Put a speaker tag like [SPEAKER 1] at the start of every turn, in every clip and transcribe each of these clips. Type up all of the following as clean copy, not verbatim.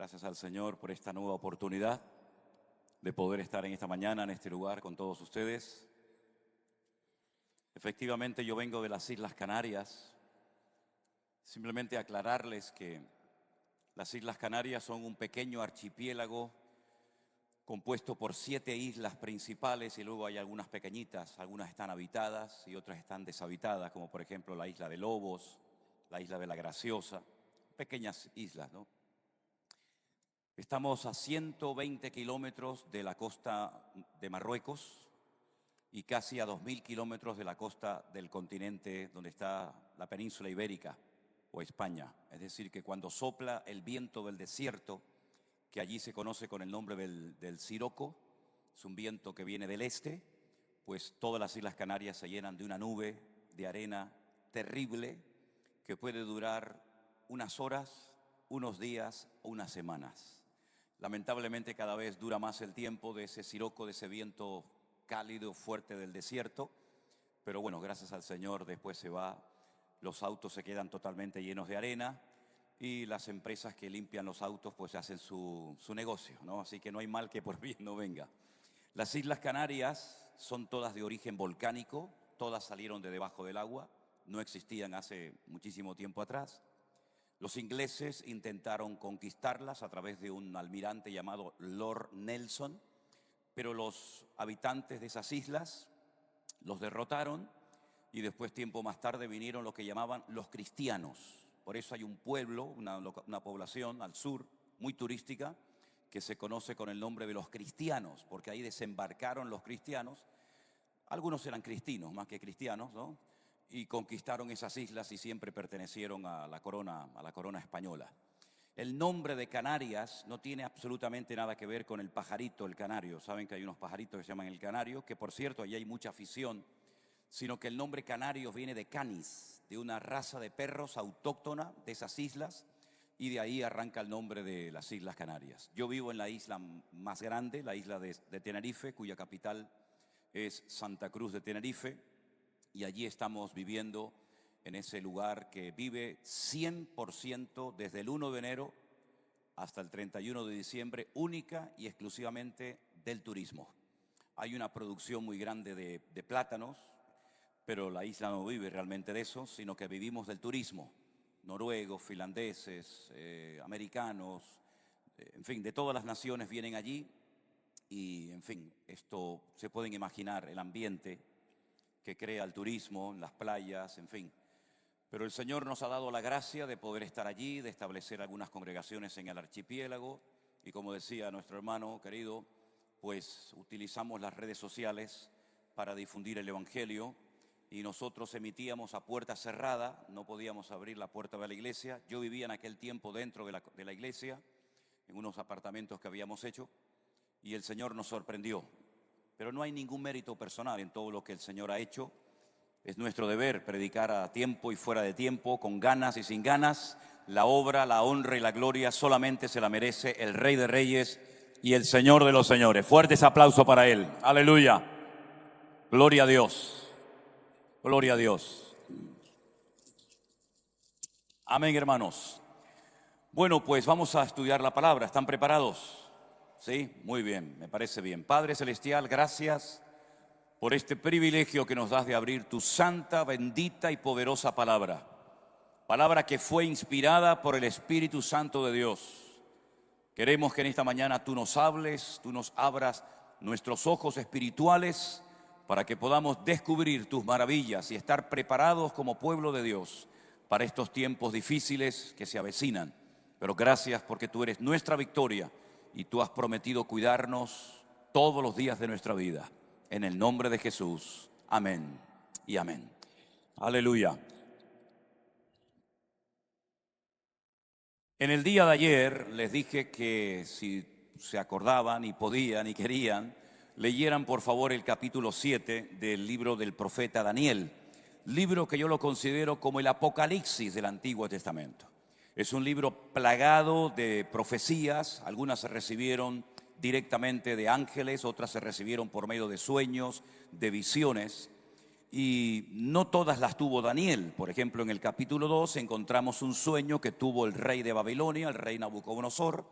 [SPEAKER 1] Gracias al Señor por esta nueva oportunidad de poder estar en esta mañana, en este lugar, con todos ustedes. Efectivamente, yo vengo de las Islas Canarias. Simplemente aclararles que las Islas Canarias son un pequeño archipiélago compuesto por 7 islas principales y luego hay algunas pequeñitas. Algunas están habitadas y otras están deshabitadas, como por ejemplo la isla de Lobos, la isla de la Graciosa, pequeñas islas, ¿no? Estamos a 120 kilómetros de la costa de Marruecos y casi a 2000 kilómetros de la costa del continente donde está la península ibérica o España. Es decir, que cuando sopla el viento del desierto, que allí se conoce con el nombre del siroco, es un viento que viene del este, pues todas las Islas Canarias se llenan de una nube de arena terrible que puede durar unas horas, unos días o unas semanas. Lamentablemente cada vez dura más el tiempo de ese siroco, de ese viento cálido, fuerte del desierto, pero bueno, gracias al Señor después se va, los autos se quedan totalmente llenos de arena y las empresas que limpian los autos pues hacen su negocio, ¿no? Así que no hay mal que por bien no venga. Las Islas Canarias son todas de origen volcánico, todas salieron de debajo del agua, no existían hace muchísimo tiempo atrás. Los ingleses intentaron conquistarlas a través de un almirante llamado Lord Nelson, pero los habitantes de esas islas los derrotaron y después, tiempo más tarde, vinieron lo que llamaban los cristianos. Por eso hay un pueblo, una población al sur, muy turística, que se conoce con el nombre de los cristianos, porque ahí desembarcaron los cristianos. Algunos eran cristinos más que cristianos, ¿no? Y conquistaron esas islas y siempre pertenecieron a la corona española. El nombre de Canarias no tiene absolutamente nada que ver con el pajarito, el canario. Saben que hay unos pajaritos que se llaman el canario, que por cierto, allí hay mucha afición, sino que el nombre canario viene de canis, de una raza de perros autóctona de esas islas, y de ahí arranca el nombre de las Islas Canarias. Yo vivo en la isla más grande, la isla de Tenerife, cuya capital es Santa Cruz de Tenerife, y allí estamos viviendo en ese lugar que vive 100% desde el 1 de enero hasta el 31 de diciembre, única y exclusivamente del turismo. Hay una producción muy grande de plátanos, pero la isla no vive realmente de eso, sino que vivimos del turismo. Noruegos, finlandeses, americanos, en fin, de todas las naciones vienen allí y, en fin, esto se pueden imaginar el ambiente que crea el turismo, las playas, en fin. Pero el Señor nos ha dado la gracia de poder estar allí, de establecer algunas congregaciones en el archipiélago y, como decía nuestro hermano querido, pues utilizamos las redes sociales para difundir el Evangelio y nosotros emitíamos a puerta cerrada, no podíamos abrir la puerta de la iglesia. Yo vivía en aquel tiempo dentro de la iglesia, en unos apartamentos que habíamos hecho y el Señor nos sorprendió. Pero no hay ningún mérito personal en todo lo que el Señor ha hecho. Es nuestro deber predicar a tiempo y fuera de tiempo, con ganas y sin ganas. La obra, la honra y la gloria solamente se la merece el Rey de Reyes y el Señor de los Señores. Fuertes aplausos para Él. Aleluya. Gloria a Dios. Gloria a Dios. Amén, hermanos. Bueno, pues vamos a estudiar la palabra. ¿Están preparados? Sí, muy bien, me parece bien. Padre Celestial, gracias por este privilegio que nos das de abrir tu santa, bendita y poderosa palabra. Palabra que fue inspirada por el Espíritu Santo de Dios. Queremos que en esta mañana tú nos hables, tú nos abras nuestros ojos espirituales para que podamos descubrir tus maravillas y estar preparados como pueblo de Dios para estos tiempos difíciles que se avecinan. Pero gracias porque tú eres nuestra victoria y tú has prometido cuidarnos todos los días de nuestra vida. En el nombre de Jesús. Amén y amén. Aleluya. En el día de ayer les dije que si se acordaban y podían y querían, leyeran por favor el capítulo 7 del libro del profeta Daniel, libro que yo lo considero como el Apocalipsis del Antiguo Testamento. Es un libro plagado de profecías, algunas se recibieron directamente de ángeles, otras se recibieron por medio de sueños, de visiones, y no todas las tuvo Daniel. Por ejemplo, en el capítulo 2 encontramos un sueño que tuvo el rey de Babilonia, el rey Nabucodonosor,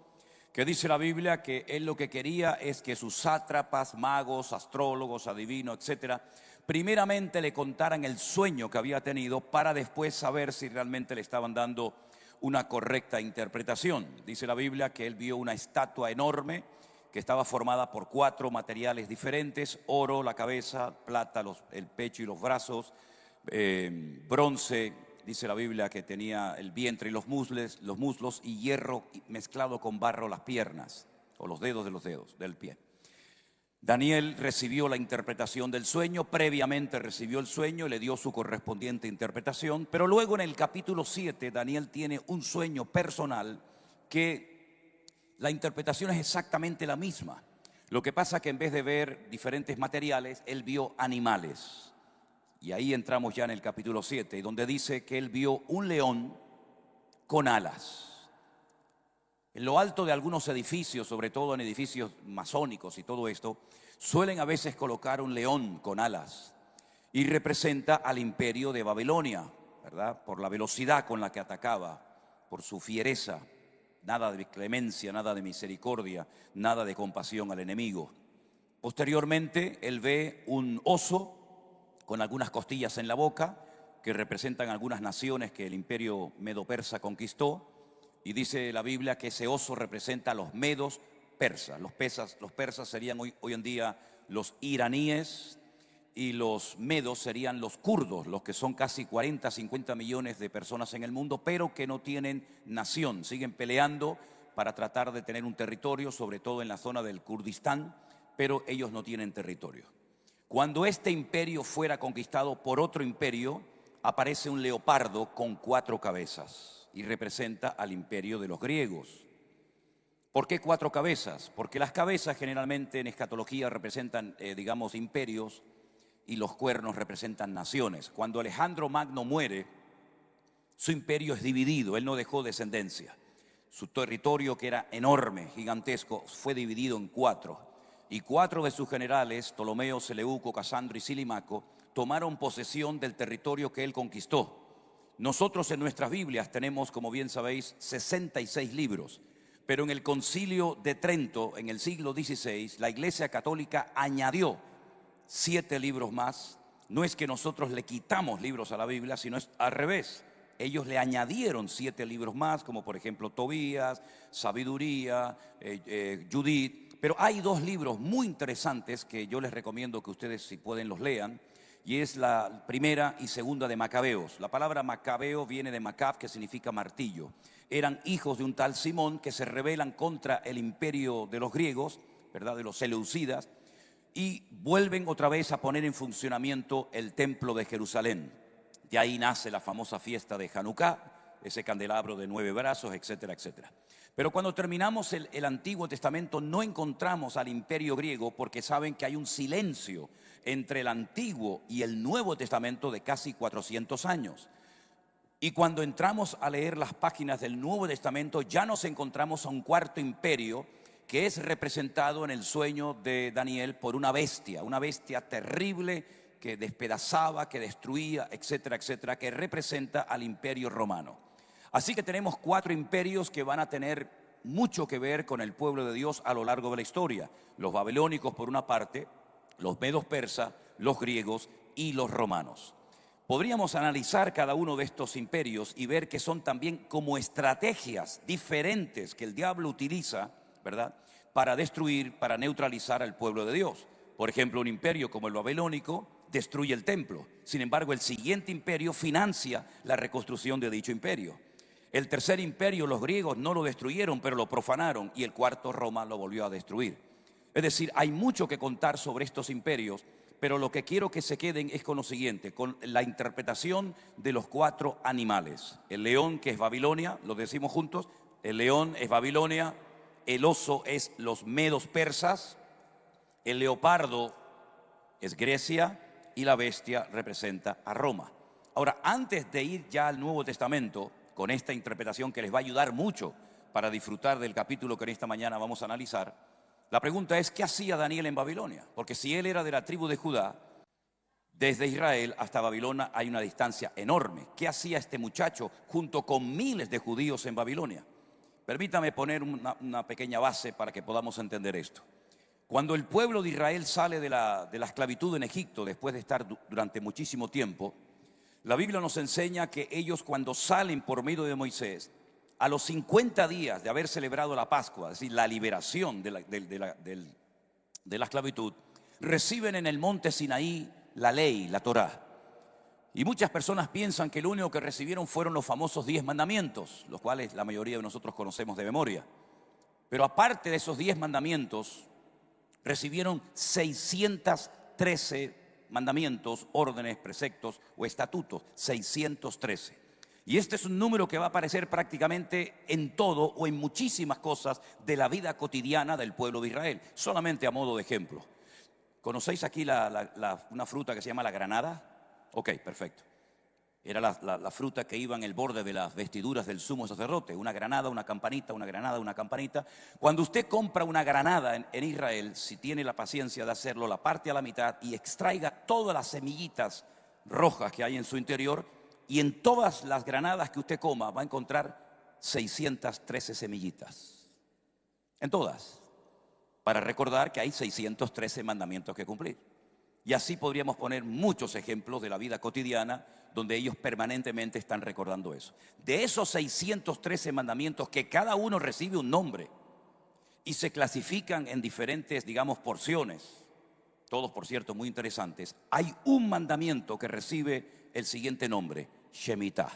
[SPEAKER 1] que dice la Biblia que él lo que quería es que sus sátrapas, magos, astrólogos, adivinos, etcétera, primeramente le contaran el sueño que había tenido para después saber si realmente le estaban dando una correcta interpretación. Dice la Biblia que él vio una estatua enorme que estaba formada por 4 materiales diferentes: oro, la cabeza; plata, el pecho y los brazos; bronce, dice la Biblia que tenía el vientre y los muslos, y hierro mezclado con barro las piernas, o los dedos del pie. Daniel recibió la interpretación del sueño, previamente recibió el sueño y le dio su correspondiente interpretación, pero luego en el capítulo 7 Daniel tiene un sueño personal que la interpretación es exactamente la misma. Lo que pasa que en vez de ver diferentes materiales, él vio animales. Y ahí entramos ya en el capítulo 7, donde dice que él vio un león con alas. En lo alto de algunos edificios, sobre todo en edificios masónicos y todo esto, suelen a veces colocar un león con alas y representa al imperio de Babilonia, ¿verdad? Por la velocidad con la que atacaba, por su fiereza, nada de clemencia, nada de misericordia, nada de compasión al enemigo. Posteriormente, él ve un oso con algunas costillas en la boca que representan algunas naciones que el imperio medo-persa conquistó. Y dice la Biblia que ese oso representa a los medos persas. Los persas serían hoy en día los iraníes, y los medos serían los kurdos, los que son casi 40, 50 millones de personas en el mundo, pero que no tienen nación. Siguen peleando para tratar de tener un territorio, sobre todo en la zona del Kurdistán, pero ellos no tienen territorio. Cuando este imperio fuera conquistado por otro imperio, aparece un leopardo con 4 cabezas. Y representa al imperio de los griegos. ¿Por qué 4 cabezas? Porque las cabezas generalmente en escatología representan, imperios, y los cuernos representan naciones. Cuando Alejandro Magno muere, su imperio es dividido, él no dejó descendencia. Su territorio, que era enorme, gigantesco, fue dividido en 4. Y 4 de sus generales, Ptolomeo, Seleuco, Casandro y Silimaco, tomaron posesión del territorio que él conquistó. Nosotros en nuestras Biblias tenemos, como bien sabéis, 66 libros, pero en el Concilio de Trento, en el siglo XVI, la Iglesia Católica añadió 7 libros más. No es que nosotros le quitamos libros a la Biblia, sino es al revés. Ellos le añadieron 7 libros más, como por ejemplo Tobías, Sabiduría, Judith. Pero hay 2 libros muy interesantes que yo les recomiendo que ustedes, si pueden, los lean. Y es la primera y segunda de Macabeos. La palabra Macabeo viene de Macab, que significa martillo. Eran hijos de un tal Simón que se rebelan contra el imperio de los griegos, ¿verdad?, de los seleucidas, y vuelven otra vez a poner en funcionamiento el templo de Jerusalén. De ahí nace la famosa fiesta de Hanukkah, ese candelabro de 9 brazos, etcétera, etcétera. Pero cuando terminamos el Antiguo Testamento no encontramos al imperio griego, porque saben que hay un silencio entre el Antiguo y el Nuevo Testamento de casi 400 años. Y cuando entramos a leer las páginas del Nuevo Testamento, ya nos encontramos a un 4.º imperio que es representado en el sueño de Daniel por una bestia terrible que despedazaba, que destruía, etcétera, etcétera, que representa al imperio romano. Así que tenemos 4 imperios que van a tener mucho que ver con el pueblo de Dios a lo largo de la historia. Los babilónicos por una parte, los medos persas, los griegos y los romanos. Podríamos analizar cada uno de estos imperios y ver que son también como estrategias diferentes que el diablo utiliza, ¿verdad?, para destruir, para neutralizar al pueblo de Dios. Por ejemplo, un imperio como el babilónico destruye el templo. Sin embargo, el siguiente imperio financia la reconstrucción de dicho imperio. El tercer imperio, los griegos, no lo destruyeron, pero lo profanaron, y el cuarto, Roma, lo volvió a destruir. Es decir, hay mucho que contar sobre estos imperios, pero lo que quiero que se queden es con lo siguiente, con la interpretación de los 4 animales. El león, que es Babilonia, lo decimos juntos: el león es Babilonia, el oso es los medos persas, el leopardo es Grecia y la bestia representa a Roma. Ahora, antes de ir ya al Nuevo Testamento, con esta interpretación que les va a ayudar mucho para disfrutar del capítulo que en esta mañana vamos a analizar, la pregunta es: ¿qué hacía Daniel en Babilonia? Porque si él era de la tribu de Judá, desde Israel hasta Babilonia hay una distancia enorme. ¿Qué hacía este muchacho junto con miles de judíos en Babilonia? Permítame poner una pequeña base para que podamos entender esto. Cuando el pueblo de Israel sale de la esclavitud en Egipto, después de estar durante muchísimo tiempo, la Biblia nos enseña que ellos, cuando salen por medio de Moisés, a los 50 días de haber celebrado la Pascua, es decir, la liberación de la esclavitud, reciben en el monte Sinaí la ley, la Torá. Y muchas personas piensan que lo único que recibieron fueron los famosos 10 mandamientos, los cuales la mayoría de nosotros conocemos de memoria. Pero aparte de esos 10 mandamientos, recibieron 613 mandamientos, órdenes, preceptos o estatutos, 613. Y este es un número que va a aparecer prácticamente en todo o en muchísimas cosas de la vida cotidiana del pueblo de Israel, solamente a modo de ejemplo. ¿Conocéis aquí una fruta que se llama la granada? Ok, perfecto. Era la fruta que iba en el borde de las vestiduras del sumo sacerdote. Una granada, una campanita, una granada, una campanita. Cuando usted compra una granada en Israel, si tiene la paciencia de hacerlo, la parte a la mitad y extraiga todas las semillitas rojas que hay en su interior, y en todas las granadas que usted coma va a encontrar 613 semillitas. En todas. Para recordar que hay 613 mandamientos que cumplir. Y así podríamos poner muchos ejemplos de la vida cotidiana donde ellos permanentemente están recordando eso. De esos 613 mandamientos, que cada uno recibe un nombre y se clasifican en diferentes, digamos, porciones, todos por cierto muy interesantes, hay un mandamiento que recibe el siguiente nombre: Shemitah.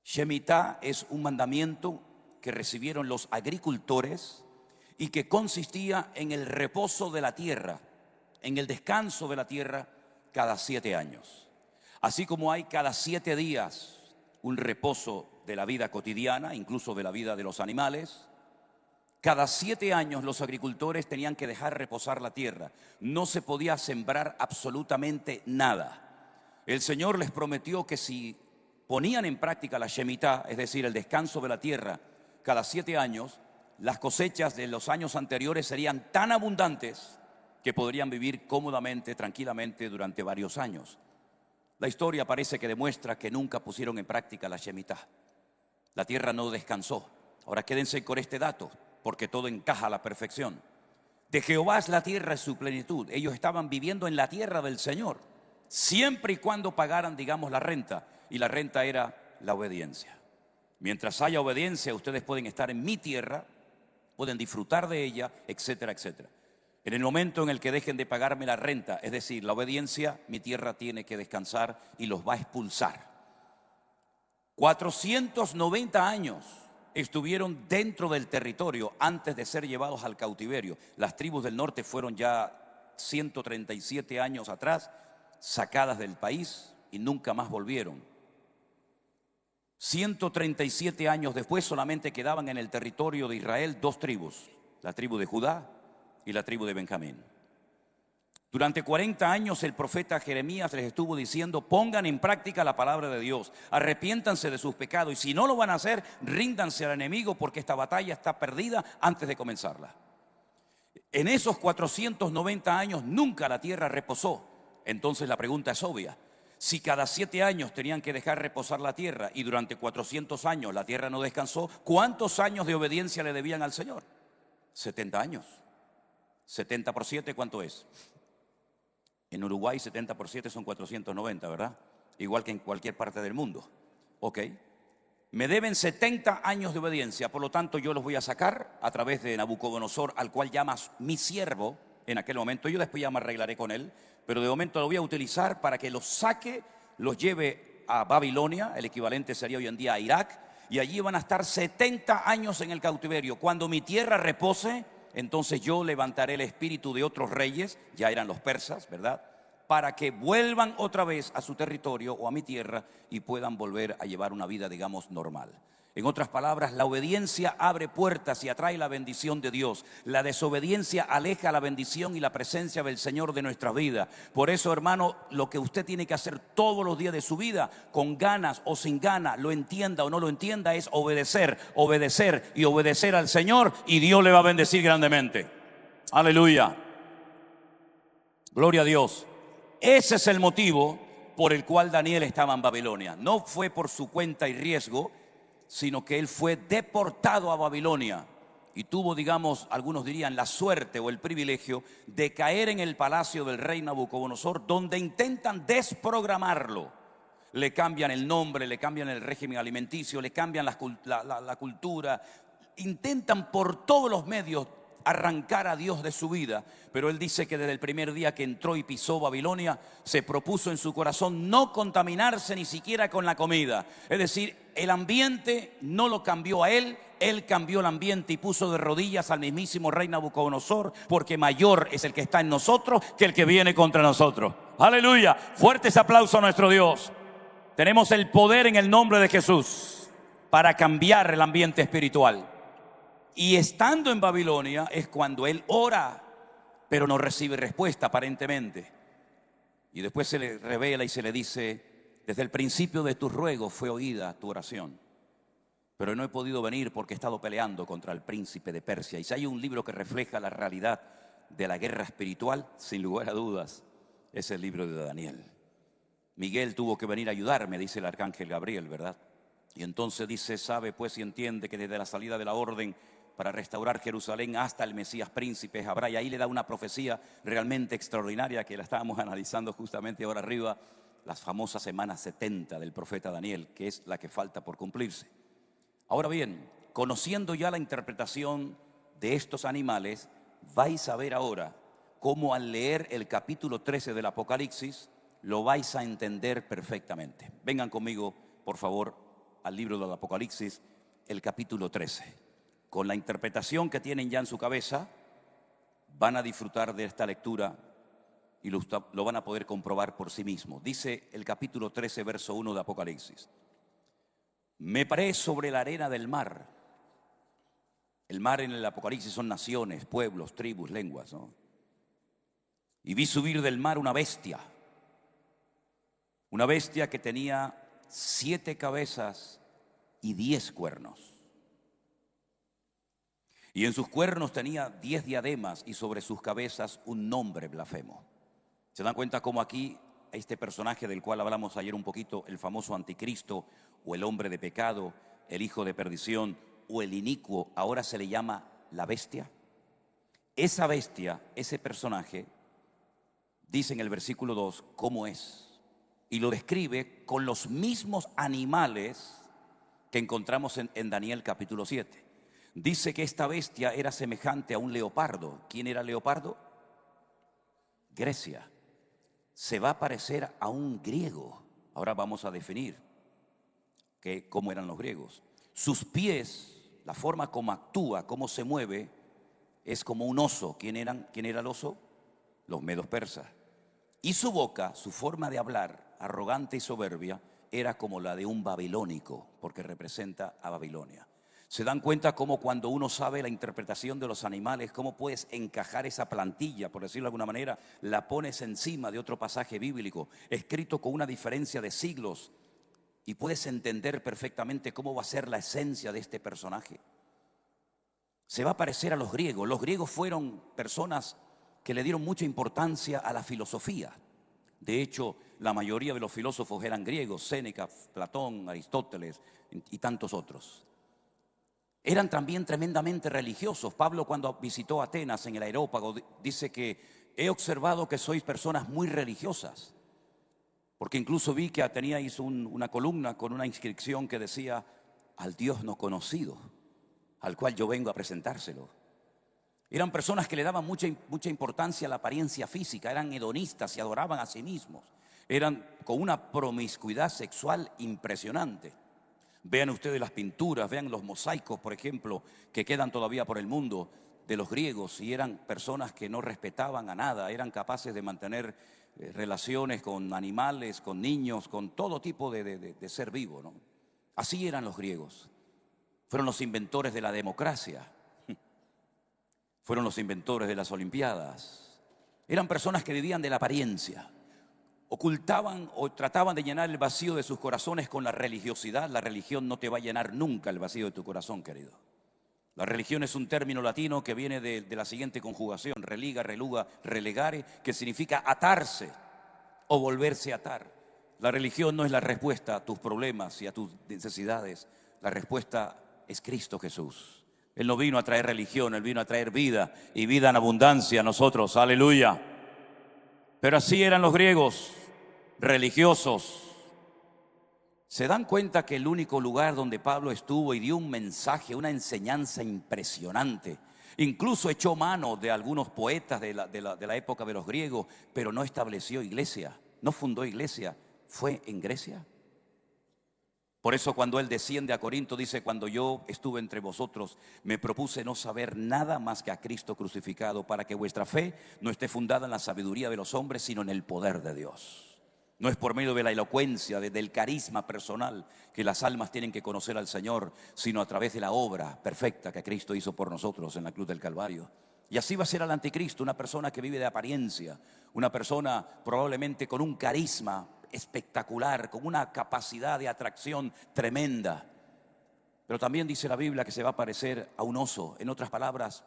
[SPEAKER 1] Shemitah es un mandamiento que recibieron los agricultores y que consistía en el reposo de la tierra, en el descanso de la tierra cada 7 años. Así como hay cada 7 días un reposo de la vida cotidiana, incluso de la vida de los animales, cada 7 años los agricultores tenían que dejar reposar la tierra. No se podía sembrar absolutamente nada. El Señor les prometió que si ponían en práctica la Shemitah, es decir, el descanso de la tierra cada 7 años, las cosechas de los años anteriores serían tan abundantes que podrían vivir cómodamente, tranquilamente durante varios años. La historia parece que demuestra que nunca pusieron en práctica la Shemitah. La tierra no descansó. Ahora quédense con este dato, porque todo encaja a la perfección. De Jehová es la tierra y su plenitud. Ellos estaban viviendo en la tierra del Señor, siempre y cuando pagaran, digamos, la renta. Y la renta era la obediencia. Mientras haya obediencia, ustedes pueden estar en mi tierra, pueden disfrutar de ella, etcétera, etcétera. En el momento en el que dejen de pagarme la renta, es decir, la obediencia, mi tierra tiene que descansar y los va a expulsar. 490 años estuvieron dentro del territorio antes de ser llevados al cautiverio. Las tribus del norte fueron ya 137 años atrás sacadas del país y nunca más volvieron. 137 años después solamente quedaban en el territorio de Israel 2 tribus, la tribu de Judá y la tribu de Benjamín. Durante 40 años el profeta Jeremías les estuvo diciendo: pongan en práctica la palabra de Dios, arrepiéntanse de sus pecados, y si no lo van a hacer, ríndanse al enemigo, porque esta batalla está perdida antes de comenzarla. En esos 490 años nunca la tierra reposó. Entonces la pregunta es obvia: si cada 7 años tenían que dejar reposar la tierra y durante 400 años la tierra no descansó, ¿cuántos años de obediencia le debían al Señor? 70 años. 70 por 7, ¿cuánto es? En Uruguay 70 por 7 son 490, ¿verdad? Igual que en cualquier parte del mundo. Ok. Me deben 70 años de obediencia, por lo tanto yo los voy a sacar a través de Nabucodonosor, al cual llamas mi siervo en aquel momento. Yo después ya me arreglaré con él, pero de momento lo voy a utilizar para que los saque, los lleve a Babilonia, el equivalente sería hoy en día a Irak, y allí van a estar 70 años en el cautiverio. Cuando mi tierra repose, entonces yo levantaré el espíritu de otros reyes, ya eran los persas, ¿verdad?, para que vuelvan otra vez a su territorio o a mi tierra y puedan volver a llevar una vida, digamos, normal. En otras palabras, la obediencia abre puertas y atrae la bendición de Dios. La desobediencia aleja la bendición y la presencia del Señor de nuestra vida. Por eso, hermano, lo que usted tiene que hacer todos los días de su vida, con ganas o sin ganas, lo entienda o no lo entienda, es obedecer, obedecer y obedecer al Señor, y Dios le va a bendecir grandemente. Aleluya. Gloria a Dios. Ese es el motivo por el cual Daniel estaba en Babilonia. No fue por su cuenta y riesgo, sino que él fue deportado a Babilonia y tuvo, digamos, algunos dirían la suerte o el privilegio de caer en el palacio del rey Nabucodonosor, donde intentan desprogramarlo. Le cambian el nombre, le cambian el régimen alimenticio, le cambian la cultura, intentan por todos los medios arrancar a Dios de su vida. Pero él dice que desde el primer día que entró y pisó Babilonia, se propuso en su corazón no contaminarse ni siquiera con la comida. Es decir, el ambiente no lo cambió a él cambió el ambiente y puso de rodillas al mismísimo rey Nabucodonosor, porque mayor es el que está en nosotros que el que viene contra nosotros. Aleluya, fuertes aplausos a nuestro Dios. Tenemos el poder en el nombre de Jesús para cambiar el ambiente espiritual. Y estando en Babilonia es cuando él ora, pero no recibe respuesta aparentemente. Y después se le revela y se le dice: desde el principio de tus ruegos fue oída tu oración, pero no he podido venir porque he estado peleando contra el príncipe de Persia. Y si hay un libro que refleja la realidad de la guerra espiritual, sin lugar a dudas, es el libro de Daniel. Miguel tuvo que venir a ayudarme, dice el arcángel Gabriel, ¿verdad? Y entonces dice: sabe pues y entiende que desde la salida de la orden para restaurar Jerusalén hasta el Mesías príncipe habrá. Y ahí le da una profecía realmente extraordinaria que la estábamos analizando justamente ahora arriba, las famosas semanas 70 del profeta Daniel, que es la que falta por cumplirse. Ahora bien, conociendo ya la interpretación de estos animales, vais a ver ahora cómo al leer el capítulo 13 del Apocalipsis lo vais a entender perfectamente. Vengan conmigo, por favor, al libro del Apocalipsis, el capítulo 13. Con la interpretación que tienen ya en su cabeza, van a disfrutar de esta lectura y lo van a poder comprobar por sí mismos. Dice el capítulo 13, verso 1 de Apocalipsis: me paré sobre la arena del mar. El mar en el Apocalipsis son naciones, pueblos, tribus, lenguas, ¿no? Y vi subir del mar una bestia que tenía 7 cabezas y 10 cuernos. Y en sus cuernos tenía 10 diademas y sobre sus cabezas un nombre blasfemo. ¿Se dan cuenta cómo aquí este personaje del cual hablamos ayer un poquito, el famoso anticristo o el hombre de pecado, el hijo de perdición o el inicuo, ahora se le llama la bestia? Esa bestia, ese personaje, dice en el versículo 2 cómo es, y lo describe con los mismos animales que encontramos en Daniel capítulo 7. Dice que esta bestia era semejante a un leopardo. ¿Quién era el leopardo? Grecia. Se va a parecer a un griego. Ahora vamos a definir cómo eran los griegos. Sus pies, la forma como actúa, cómo se mueve, es como un oso. ¿Quién era el oso? Los medos persas. Y su boca, su forma de hablar, arrogante y soberbia, era como la de un babilónico, porque representa a Babilonia. ¿Se dan cuenta cómo cuando uno sabe la interpretación de los animales, cómo puedes encajar esa plantilla, por decirlo de alguna manera, la pones encima de otro pasaje bíblico, escrito con una diferencia de siglos, y puedes entender perfectamente cómo va a ser la esencia de este personaje? Se va a parecer a los griegos. Los griegos fueron personas que le dieron mucha importancia a la filosofía. De hecho, la mayoría de los filósofos eran griegos: Séneca, Platón, Aristóteles y tantos otros. Eran también tremendamente religiosos. Pablo, cuando visitó Atenas en el Areópago, dice que he observado que sois personas muy religiosas, porque incluso vi que Atenea hizo una columna con una inscripción que decía: al Dios no conocido, al cual yo vengo a presentárselo. Eran personas que le daban mucha importancia a la apariencia física, eran hedonistas, se adoraban a sí mismos, eran con una promiscuidad sexual impresionante. Vean ustedes las pinturas, vean los mosaicos, por ejemplo, que quedan todavía por el mundo de los griegos, y eran personas que no respetaban a nada, eran capaces de mantener relaciones con animales, con niños, con todo tipo de ser vivo, ¿no? Así eran los griegos. Fueron los inventores de la democracia, fueron los inventores de las olimpiadas. Eran personas que vivían de la apariencia. Ocultaban o trataban de llenar el vacío de sus corazones con la religiosidad. La religión no te va a llenar nunca el vacío de tu corazón, querido. La religión es un término latino que viene de la siguiente conjugación: religa, reluga, relegare, que significa atarse o volverse a atar. La religión no es la respuesta a tus problemas y a tus necesidades. La respuesta es Cristo Jesús. Él no vino a traer religión, Él vino a traer vida y vida en abundancia a nosotros. Aleluya. Pero así eran los griegos, religiosos. ¿Se dan cuenta que el único lugar donde Pablo estuvo y dio un mensaje, una enseñanza impresionante? Incluso echó mano de algunos poetas de la época de los griegos, pero no estableció iglesia, no fundó iglesia. ¿Fue en Grecia? Por eso cuando él desciende a Corinto dice: cuando yo estuve entre vosotros, me propuse no saber nada más que a Cristo crucificado, para que vuestra fe no esté fundada en la sabiduría de los hombres, sino en el poder de Dios. No es por medio de la elocuencia, del carisma personal que las almas tienen que conocer al Señor, sino a través de la obra perfecta que Cristo hizo por nosotros en la cruz del Calvario. Y así va a ser el anticristo, una persona que vive de apariencia, una persona probablemente con un carisma espectacular, con una capacidad de atracción tremenda. Pero también dice la Biblia que se va a parecer a un oso. En otras palabras,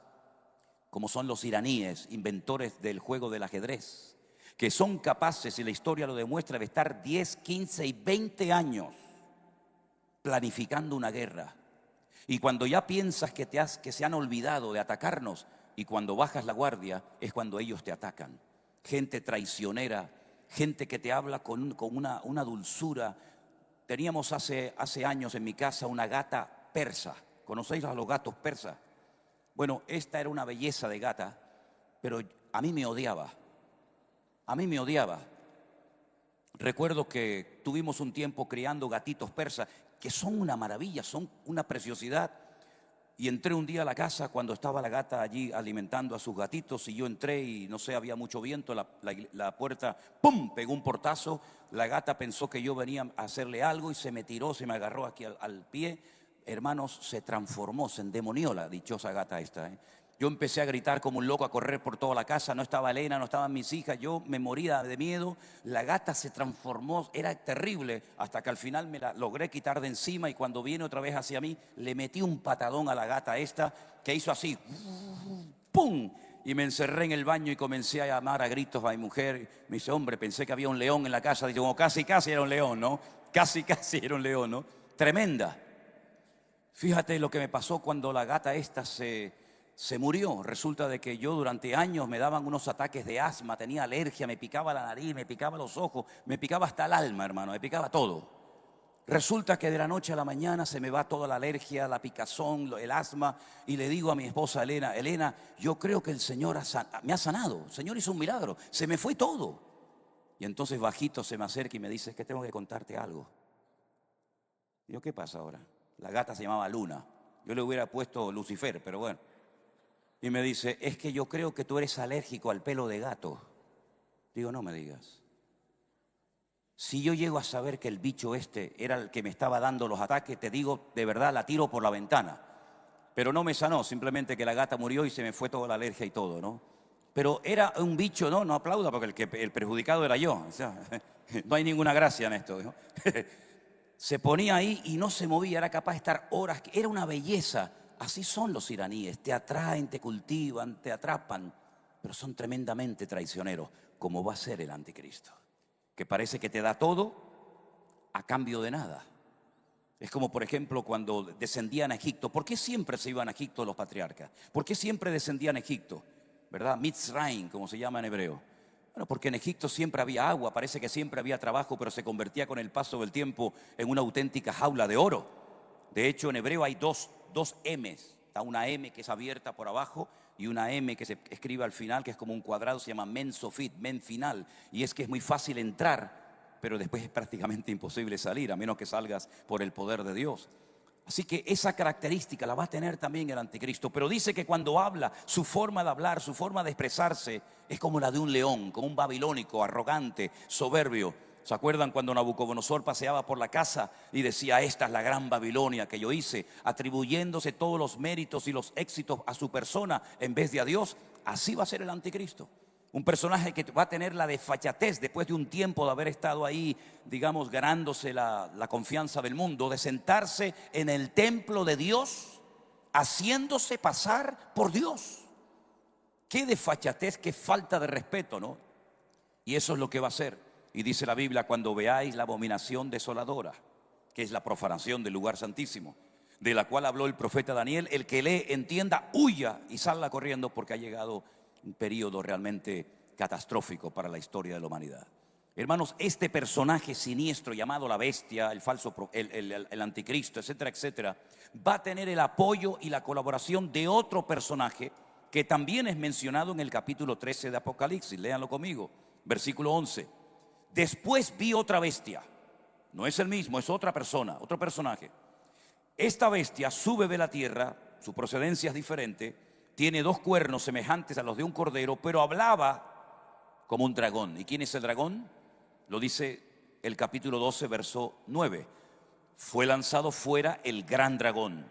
[SPEAKER 1] como son los iraníes, inventores del juego del ajedrez, que son capaces, y la historia lo demuestra, de estar 10, 15 y 20 años planificando una guerra. Y cuando ya piensas que se han olvidado de atacarnos, y cuando bajas la guardia, es cuando ellos te atacan. Gente traicionera, gente que te habla con una dulzura. Teníamos hace años en mi casa una gata persa. ¿Conocéis a los gatos persas? Bueno, esta era una belleza de gata, pero a mí me odiaba. A mí me odiaba. Recuerdo que tuvimos un tiempo criando gatitos persas, que son una maravilla, son una preciosidad. Y entré un día a la casa cuando estaba la gata allí alimentando a sus gatitos, y yo entré y no sé, había mucho viento, la puerta, ¡pum!, pegó un portazo. La gata pensó que yo venía a hacerle algo y se me tiró, se me agarró aquí al pie. Hermanos, se transformó, se endemonió la dichosa gata esta, ¿eh? Yo empecé a gritar como un loco, a correr por toda la casa. No estaba Elena, no estaban mis hijas. Yo me moría de miedo. La gata se transformó, era terrible, hasta que al final me la logré quitar de encima. Y cuando viene otra vez hacia mí, le metí un patadón a la gata esta, que hizo así, ¡pum! Y me encerré en el baño y comencé a llamar a gritos a mi mujer. Me dice: hombre, pensé que había un león en la casa. Digo, como casi era un león, ¿no? Casi era un león, ¿no? Tremenda. Fíjate lo que me pasó cuando la gata esta se murió. Resulta de que yo durante años me daban unos ataques de asma, tenía alergia, me picaba la nariz, me picaba los ojos, me picaba hasta el alma, hermano, me picaba todo. Resulta que de la noche a la mañana se me va toda la alergia, la picazón, el asma, y le digo a mi esposa Elena: Elena, yo creo que el Señor me ha sanado, el Señor hizo un milagro, se me fue todo. Y entonces bajito se me acerca y me dice: es que tengo que contarte algo. Digo: ¿qué pasa ahora? La gata se llamaba Luna, yo le hubiera puesto Lucifer, pero bueno. Y me dice: es que yo creo que tú eres alérgico al pelo de gato. Digo: no me digas. Si yo llego a saber que el bicho este era el que me estaba dando los ataques, te digo, de verdad, la tiro por la ventana. Pero no me sanó, simplemente que la gata murió y se me fue toda la alergia y todo, ¿no? Pero era un bicho, no aplauda, porque el perjudicado era yo. O sea, no hay ninguna gracia en esto, ¿no? Se ponía ahí y no se movía, era capaz de estar horas. Era una belleza. Así son los iraníes, te atraen, te cultivan, te atrapan, pero son tremendamente traicioneros, como va a ser el anticristo, que parece que te da todo a cambio de nada. Es como, por ejemplo, cuando descendían a Egipto. ¿Por qué siempre se iban a Egipto los patriarcas? ¿Por qué siempre descendían a Egipto? ¿Verdad? Mitzrayim, como se llama en hebreo. Bueno, porque en Egipto siempre había agua, parece que siempre había trabajo, pero se convertía con el paso del tiempo en una auténtica jaula de oro. De hecho, en hebreo hay dos M's. Está una M que es abierta por abajo y una M que se escribe al final, que es como un cuadrado, se llama Men Sofit, Men final. Y es que es muy fácil entrar, pero después es prácticamente imposible salir, a menos que salgas por el poder de Dios. Así que esa característica la va a tener también el anticristo. Pero dice que cuando habla, su forma de hablar, su forma de expresarse es como la de un león, como un babilónico, arrogante, soberbio. ¿Se acuerdan cuando Nabucodonosor paseaba por la casa y decía: esta es la gran Babilonia que yo hice, atribuyéndose todos los méritos y los éxitos a su persona en vez de a Dios? Así va a ser el anticristo. Un personaje que va a tener la desfachatez después de un tiempo de haber estado ahí, digamos, ganándose la confianza del mundo, de sentarse en el templo de Dios, haciéndose pasar por Dios. Qué desfachatez, qué falta de respeto, ¿no? Y eso es lo que va a hacer. Y dice la Biblia: cuando veáis la abominación desoladora. que es la profanación del lugar santísimo, de la cual habló el profeta Daniel. El que lee, entienda, huya y salga corriendo, porque ha llegado un periodo realmente catastrófico para la historia de la humanidad. Hermanos, este personaje siniestro llamado la bestia, el falso, el anticristo, etcétera, etcétera, va a tener el apoyo y la colaboración de otro personaje que también es mencionado en el capítulo 13 de Apocalipsis. Léanlo conmigo, versículo 11. Después vi otra bestia. No es el mismo, es otra persona, otro personaje. Esta bestia sube de la tierra, su procedencia es diferente, tiene 2 cuernos semejantes a los de un cordero, pero hablaba como un dragón. ¿Y quién es el dragón? Lo dice el capítulo 12, verso 9. Fue lanzado fuera el gran dragón,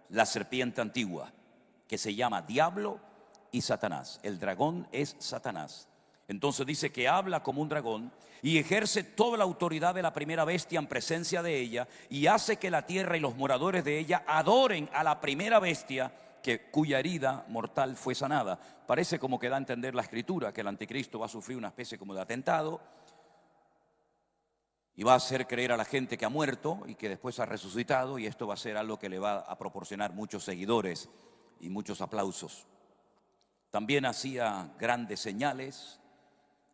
[SPEAKER 1] la serpiente antigua, que se llama Diablo y Satanás. El dragón es Satanás. Entonces dice que habla como un dragón y ejerce toda la autoridad de la primera bestia en presencia de ella, y hace que la tierra y los moradores de ella adoren a la primera bestia, cuya herida mortal fue sanada. Parece como que da a entender la escritura que el anticristo va a sufrir una especie como de atentado y va a hacer creer a la gente que ha muerto y que después ha resucitado, y esto va a ser algo que le va a proporcionar muchos seguidores y muchos aplausos. También hacía grandes señales,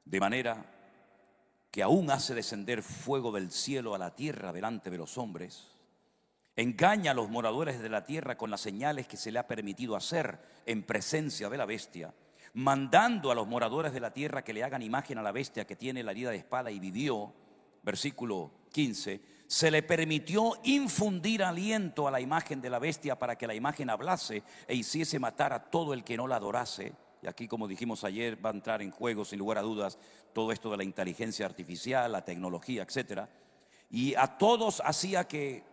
[SPEAKER 1] de manera que aún hace descender fuego del cielo a la tierra delante de los hombres. Engaña a los moradores de la tierra con las señales que se le ha permitido hacer en presencia de la bestia, mandando a los moradores de la tierra que le hagan imagen a la bestia que tiene la herida de espada y vivió. Versículo 15. Se le permitió infundir aliento a la imagen de la bestia para que la imagen hablase e hiciese matar a todo el que no la adorase. Y aquí, como dijimos ayer, va a entrar en juego, sin lugar a dudas, todo esto de la inteligencia artificial, la tecnología, etcétera. Y a todos hacía que,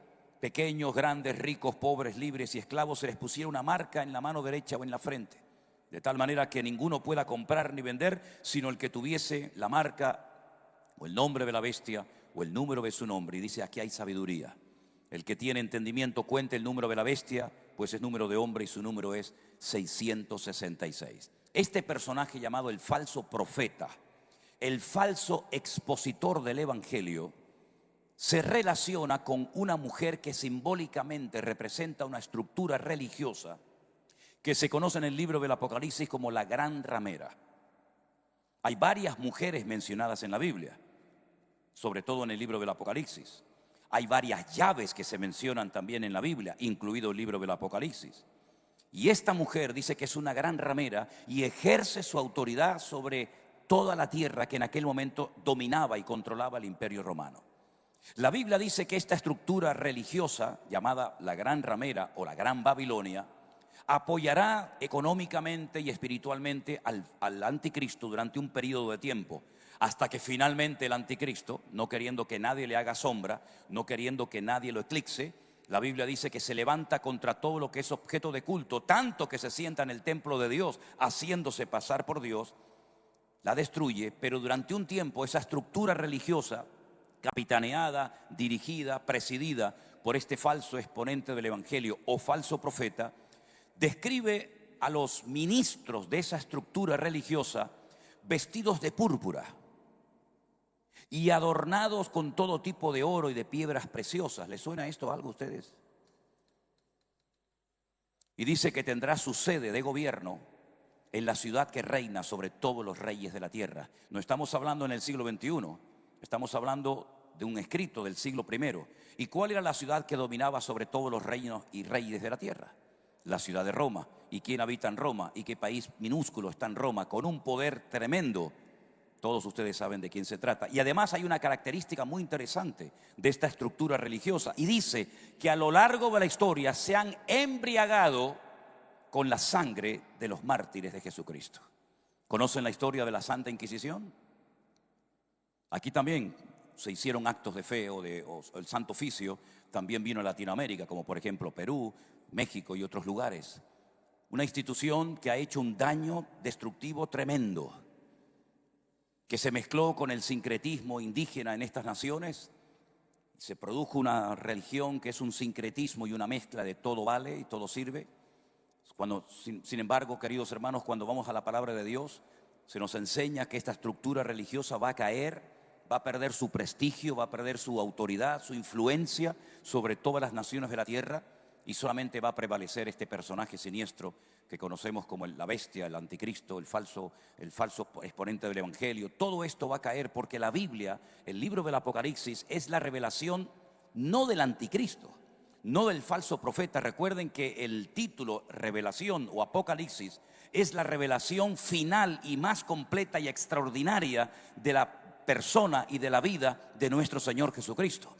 [SPEAKER 1] pequeños, grandes, ricos, pobres, libres y esclavos, se les pusiera una marca en la mano derecha o en la frente, de tal manera que ninguno pueda comprar ni vender, sino el que tuviese la marca o el nombre de la bestia o el número de su nombre. Y dice, aquí hay sabiduría. El que tiene entendimiento cuente el número de la bestia, pues es número de hombre y su número es 666. Este personaje llamado el falso profeta, el falso expositor del evangelio, se relaciona con una mujer que simbólicamente representa una estructura religiosa que se conoce en el libro del Apocalipsis como la gran ramera. Hay varias mujeres mencionadas en la Biblia, sobre todo en el libro del Apocalipsis. Hay varias llaves que se mencionan también en la Biblia, incluido el libro del Apocalipsis. Y esta mujer dice que es una gran ramera y ejerce su autoridad sobre toda la tierra que en aquel momento dominaba y controlaba el Imperio Romano. La Biblia dice que esta estructura religiosa, llamada la gran ramera o la gran Babilonia, apoyará económicamente y espiritualmente al anticristo durante un periodo de tiempo, hasta que finalmente el anticristo, no queriendo que nadie le haga sombra, no queriendo que nadie lo eclipse, la Biblia dice que se levanta contra todo lo que es objeto de culto, tanto que se sienta en el templo de Dios, haciéndose pasar por Dios, la destruye. Pero durante un tiempo esa estructura religiosa, capitaneada, dirigida, presidida por este falso exponente del evangelio o falso profeta, describe a los ministros de esa estructura religiosa vestidos de púrpura y adornados con todo tipo de oro y de piedras preciosas. ¿Les suena esto algo a ustedes? Y dice que tendrá su sede de gobierno en la ciudad que reina sobre todos los reyes de la tierra. No estamos hablando en el siglo XXI, estamos hablando de un escrito del siglo I. ¿Y cuál era la ciudad que dominaba sobre todos los reinos y reyes de la tierra? La ciudad de Roma. ¿Y quién habita en Roma? ¿Y qué país minúsculo está en Roma? Con un poder tremendo. Todos ustedes saben de quién se trata. Y además hay una característica muy interesante de esta estructura religiosa. Y dice que a lo largo de la historia se han embriagado con la sangre de los mártires de Jesucristo. ¿Conocen la historia de la Santa Inquisición? Aquí también se hicieron actos de fe o el Santo Oficio. También vino a Latinoamérica, como por ejemplo Perú, México y otros lugares. Una institución que ha hecho un daño destructivo tremendo, que se mezcló con el sincretismo indígena en estas naciones. Se produjo una religión que es un sincretismo y una mezcla de todo vale y todo sirve. Sin embargo, queridos hermanos, cuando vamos a la palabra de Dios, se nos enseña que esta estructura religiosa va a caer, va a perder su prestigio, va a perder su autoridad, su influencia sobre todas las naciones de la tierra, y solamente va a prevalecer este personaje siniestro que conocemos como la bestia, el anticristo, el falso exponente del evangelio. Todo esto va a caer porque la Biblia, el libro del Apocalipsis, es la revelación no del anticristo, no del falso profeta. Recuerden que el título Revelación o Apocalipsis es la revelación final y más completa y extraordinaria de la persona y de la vida de nuestro Señor Jesucristo.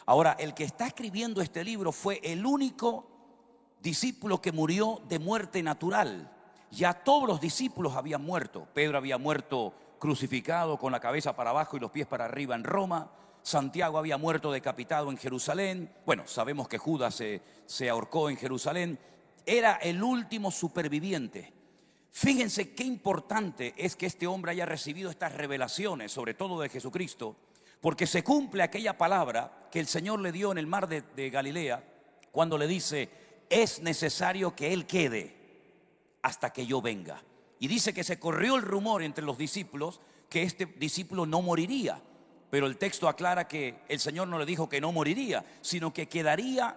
[SPEAKER 1] Ahora, el que está escribiendo este libro fue el único discípulo que murió de muerte natural. Ya todos los discípulos habían muerto. Pedro había muerto crucificado con la cabeza para abajo y los pies para arriba en Roma. Santiago había muerto decapitado en Jerusalén. Bueno, sabemos que Judas se ahorcó en Jerusalén. Era el último superviviente. Fíjense qué importante es que este hombre haya recibido estas revelaciones, sobre todo de Jesucristo, porque se cumple aquella palabra que el Señor le dio en el mar de Galilea, cuando le dice: es necesario que Él quede hasta que yo venga. Y dice que se corrió el rumor entre los discípulos que este discípulo no moriría. Pero el texto aclara que el Señor no le dijo que no moriría, sino que quedaría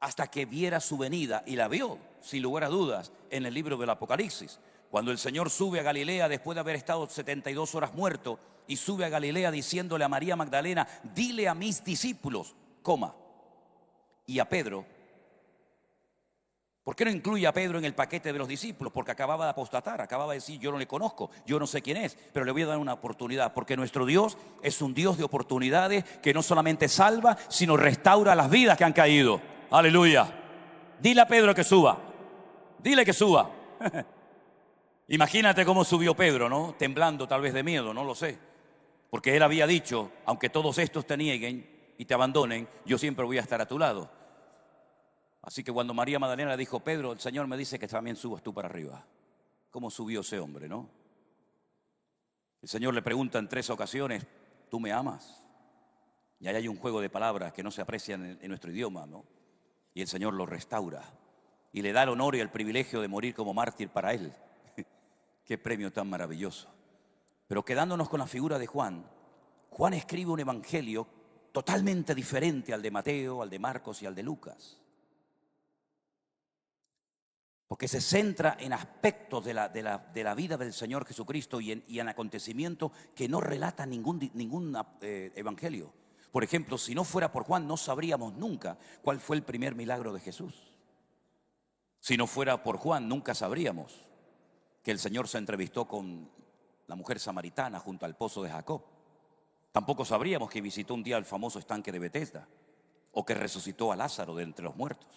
[SPEAKER 1] hasta que viera su venida. Y la vio, sin lugar a dudas, en el libro del Apocalipsis. Cuando el Señor sube a Galilea después de haber estado 72 horas muerto, y sube a Galilea diciéndole a María Magdalena: dile a mis discípulos, y a Pedro. ¿Por qué no incluye a Pedro en el paquete de los discípulos? Porque acababa de apostatar, acababa de decir: yo no le conozco, yo no sé quién es, pero le voy a dar una oportunidad, porque nuestro Dios es un Dios de oportunidades, que no solamente salva, sino restaura las vidas que han caído. Aleluya. Dile a Pedro que suba, dile que suba. Imagínate cómo subió Pedro, ¿no? Temblando, tal vez de miedo, no lo sé, porque él había dicho: aunque todos estos te nieguen y te abandonen, yo siempre voy a estar a tu lado. Así que cuando María Magdalena le dijo: Pedro, el Señor me dice que también subas tú para arriba. ¿Cómo subió ese hombre, no? El Señor le pregunta en 3 ocasiones: ¿tú me amas? Y ahí hay un juego de palabras que no se aprecian en nuestro idioma, ¿no? Y el Señor lo restaura y le da el honor y el privilegio de morir como mártir para él. Qué premio tan maravilloso. Pero quedándonos con la figura de Juan, Juan escribe un evangelio totalmente diferente al de Mateo, al de Marcos y al de Lucas, porque se centra en aspectos de la vida del Señor Jesucristo y en acontecimientos que no relata ningún evangelio. Por ejemplo, si no fuera por Juan, no sabríamos nunca cuál fue el primer milagro de Jesús. Si no fuera por Juan, nunca sabríamos que el Señor se entrevistó con la mujer samaritana junto al pozo de Jacob. Tampoco sabríamos que visitó un día el famoso estanque de Betesda, o que resucitó a Lázaro de entre los muertos.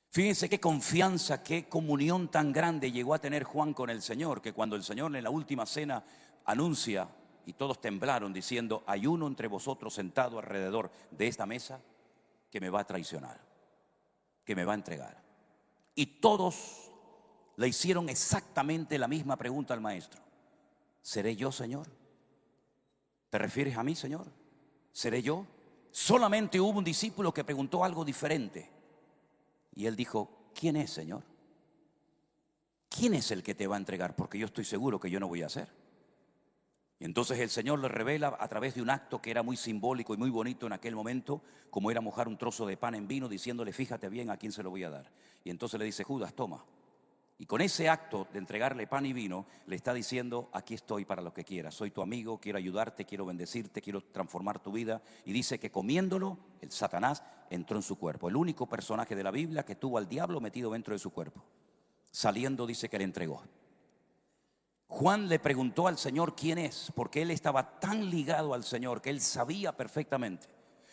[SPEAKER 1] Fíjense qué confianza, qué comunión tan grande llegó a tener Juan con el Señor, que cuando el Señor en la última cena anuncia, y todos temblaron diciendo: hay uno entre vosotros sentado alrededor de esta mesa que me va a traicionar, que me va a entregar. Y todos le hicieron exactamente la misma pregunta al maestro: ¿seré yo, Señor? ¿Te refieres a mí, Señor? ¿Seré yo? Solamente hubo un discípulo que preguntó algo diferente. Y él dijo: ¿quién es, Señor? ¿Quién es el que te va a entregar? Porque yo estoy seguro que yo no voy a hacer. Y entonces el Señor le revela a través de un acto que era muy simbólico y muy bonito en aquel momento, como era mojar un trozo de pan en vino, diciéndole: fíjate bien a quién se lo voy a dar. Y entonces le dice: Judas, toma. Y con ese acto de entregarle pan y vino, le está diciendo: aquí estoy para lo que quieras, soy tu amigo, quiero ayudarte, quiero bendecirte, quiero transformar tu vida. Y dice que comiéndolo, el Satanás entró en su cuerpo. El único personaje de la Biblia que tuvo al diablo metido dentro de su cuerpo. Saliendo, dice que le entregó. Juan le preguntó al Señor quién es, porque él estaba tan ligado al Señor que él sabía perfectamente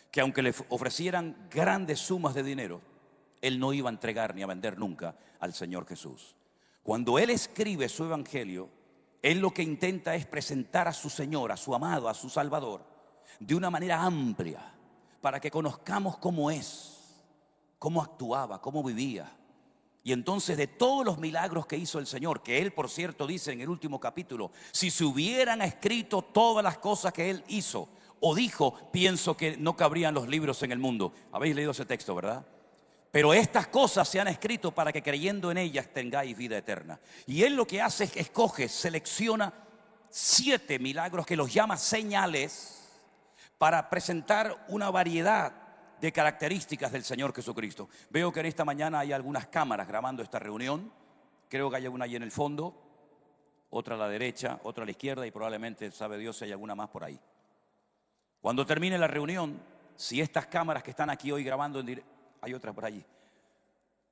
[SPEAKER 1] que aunque le ofrecieran grandes sumas de dinero, él no iba a entregar ni a vender nunca al Señor Jesús. Cuando él escribe su evangelio, él lo que intenta es presentar a su Señor, a su amado, a su Salvador, de una manera amplia, para que conozcamos cómo es, cómo actuaba, cómo vivía. Y entonces, de todos los milagros que hizo el Señor, que él, por cierto, dice en el último capítulo: si se hubieran escrito todas las cosas que él hizo o dijo, pienso que no cabrían los libros en el mundo. Habéis leído ese texto, ¿verdad? Pero estas cosas se han escrito para que creyendo en ellas tengáis vida eterna. Y él lo que hace es que escoge, selecciona 7 milagros que los llama señales para presentar una variedad de características del Señor Jesucristo. Veo que en esta mañana hay algunas cámaras grabando esta reunión. Creo que hay una ahí en el fondo, otra a la derecha, otra a la izquierda y probablemente, sabe Dios, si hay alguna más por ahí. Cuando termine la reunión, si estas cámaras que están aquí hoy grabando en directo, hay otra por allí.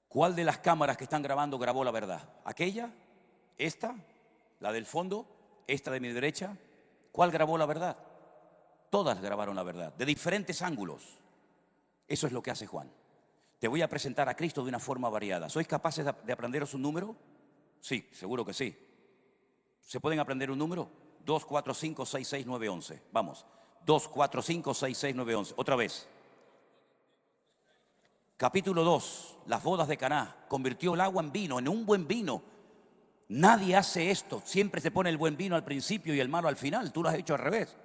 [SPEAKER 1] ¿Cuál de las cámaras que están grabando grabó la verdad? ¿Aquella? ¿Esta? ¿La del fondo? ¿Esta de mi derecha? ¿Cuál grabó la verdad? Todas grabaron la verdad, de diferentes ángulos. Eso es lo que hace Juan. Te voy a presentar a Cristo de una forma variada. ¿Sois capaces de aprenderos un número? Sí, seguro que sí. ¿Se pueden aprender un número? 2, 4, 5, 6, 6, 9, 11. Vamos. 2, 4, 5, 6, 6, 9, 11. Otra vez. Capítulo 2. Las bodas de Caná. Convirtió el agua en vino, en un buen vino. Nadie hace esto. Siempre se pone el buen vino al principio y el malo al final. Tú lo has hecho al revés.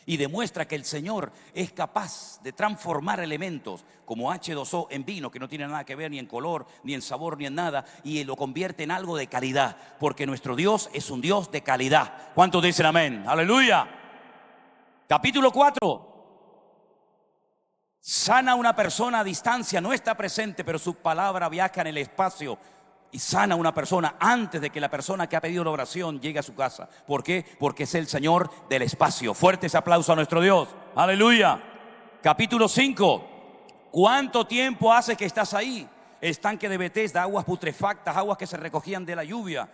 [SPEAKER 1] Y demuestra que el Señor es capaz de transformar elementos como H2O en vino, que no tiene nada que ver ni en color, ni en sabor, ni en nada, y lo convierte en algo de calidad, porque nuestro Dios es un Dios de calidad. ¿Cuántos dicen amén? ¡Aleluya! Capítulo 4. Sana a una persona a distancia, no está presente, pero su palabra viaja en el espacio y sana a una persona antes de que la persona que ha pedido la oración llegue a su casa. ¿Por qué? Porque es el Señor del espacio. Fuertes aplausos a nuestro Dios. ¡Aleluya! Capítulo 5. ¿Cuánto tiempo hace que estás ahí? Estanque de Betesda, aguas putrefactas, aguas que se recogían de la lluvia.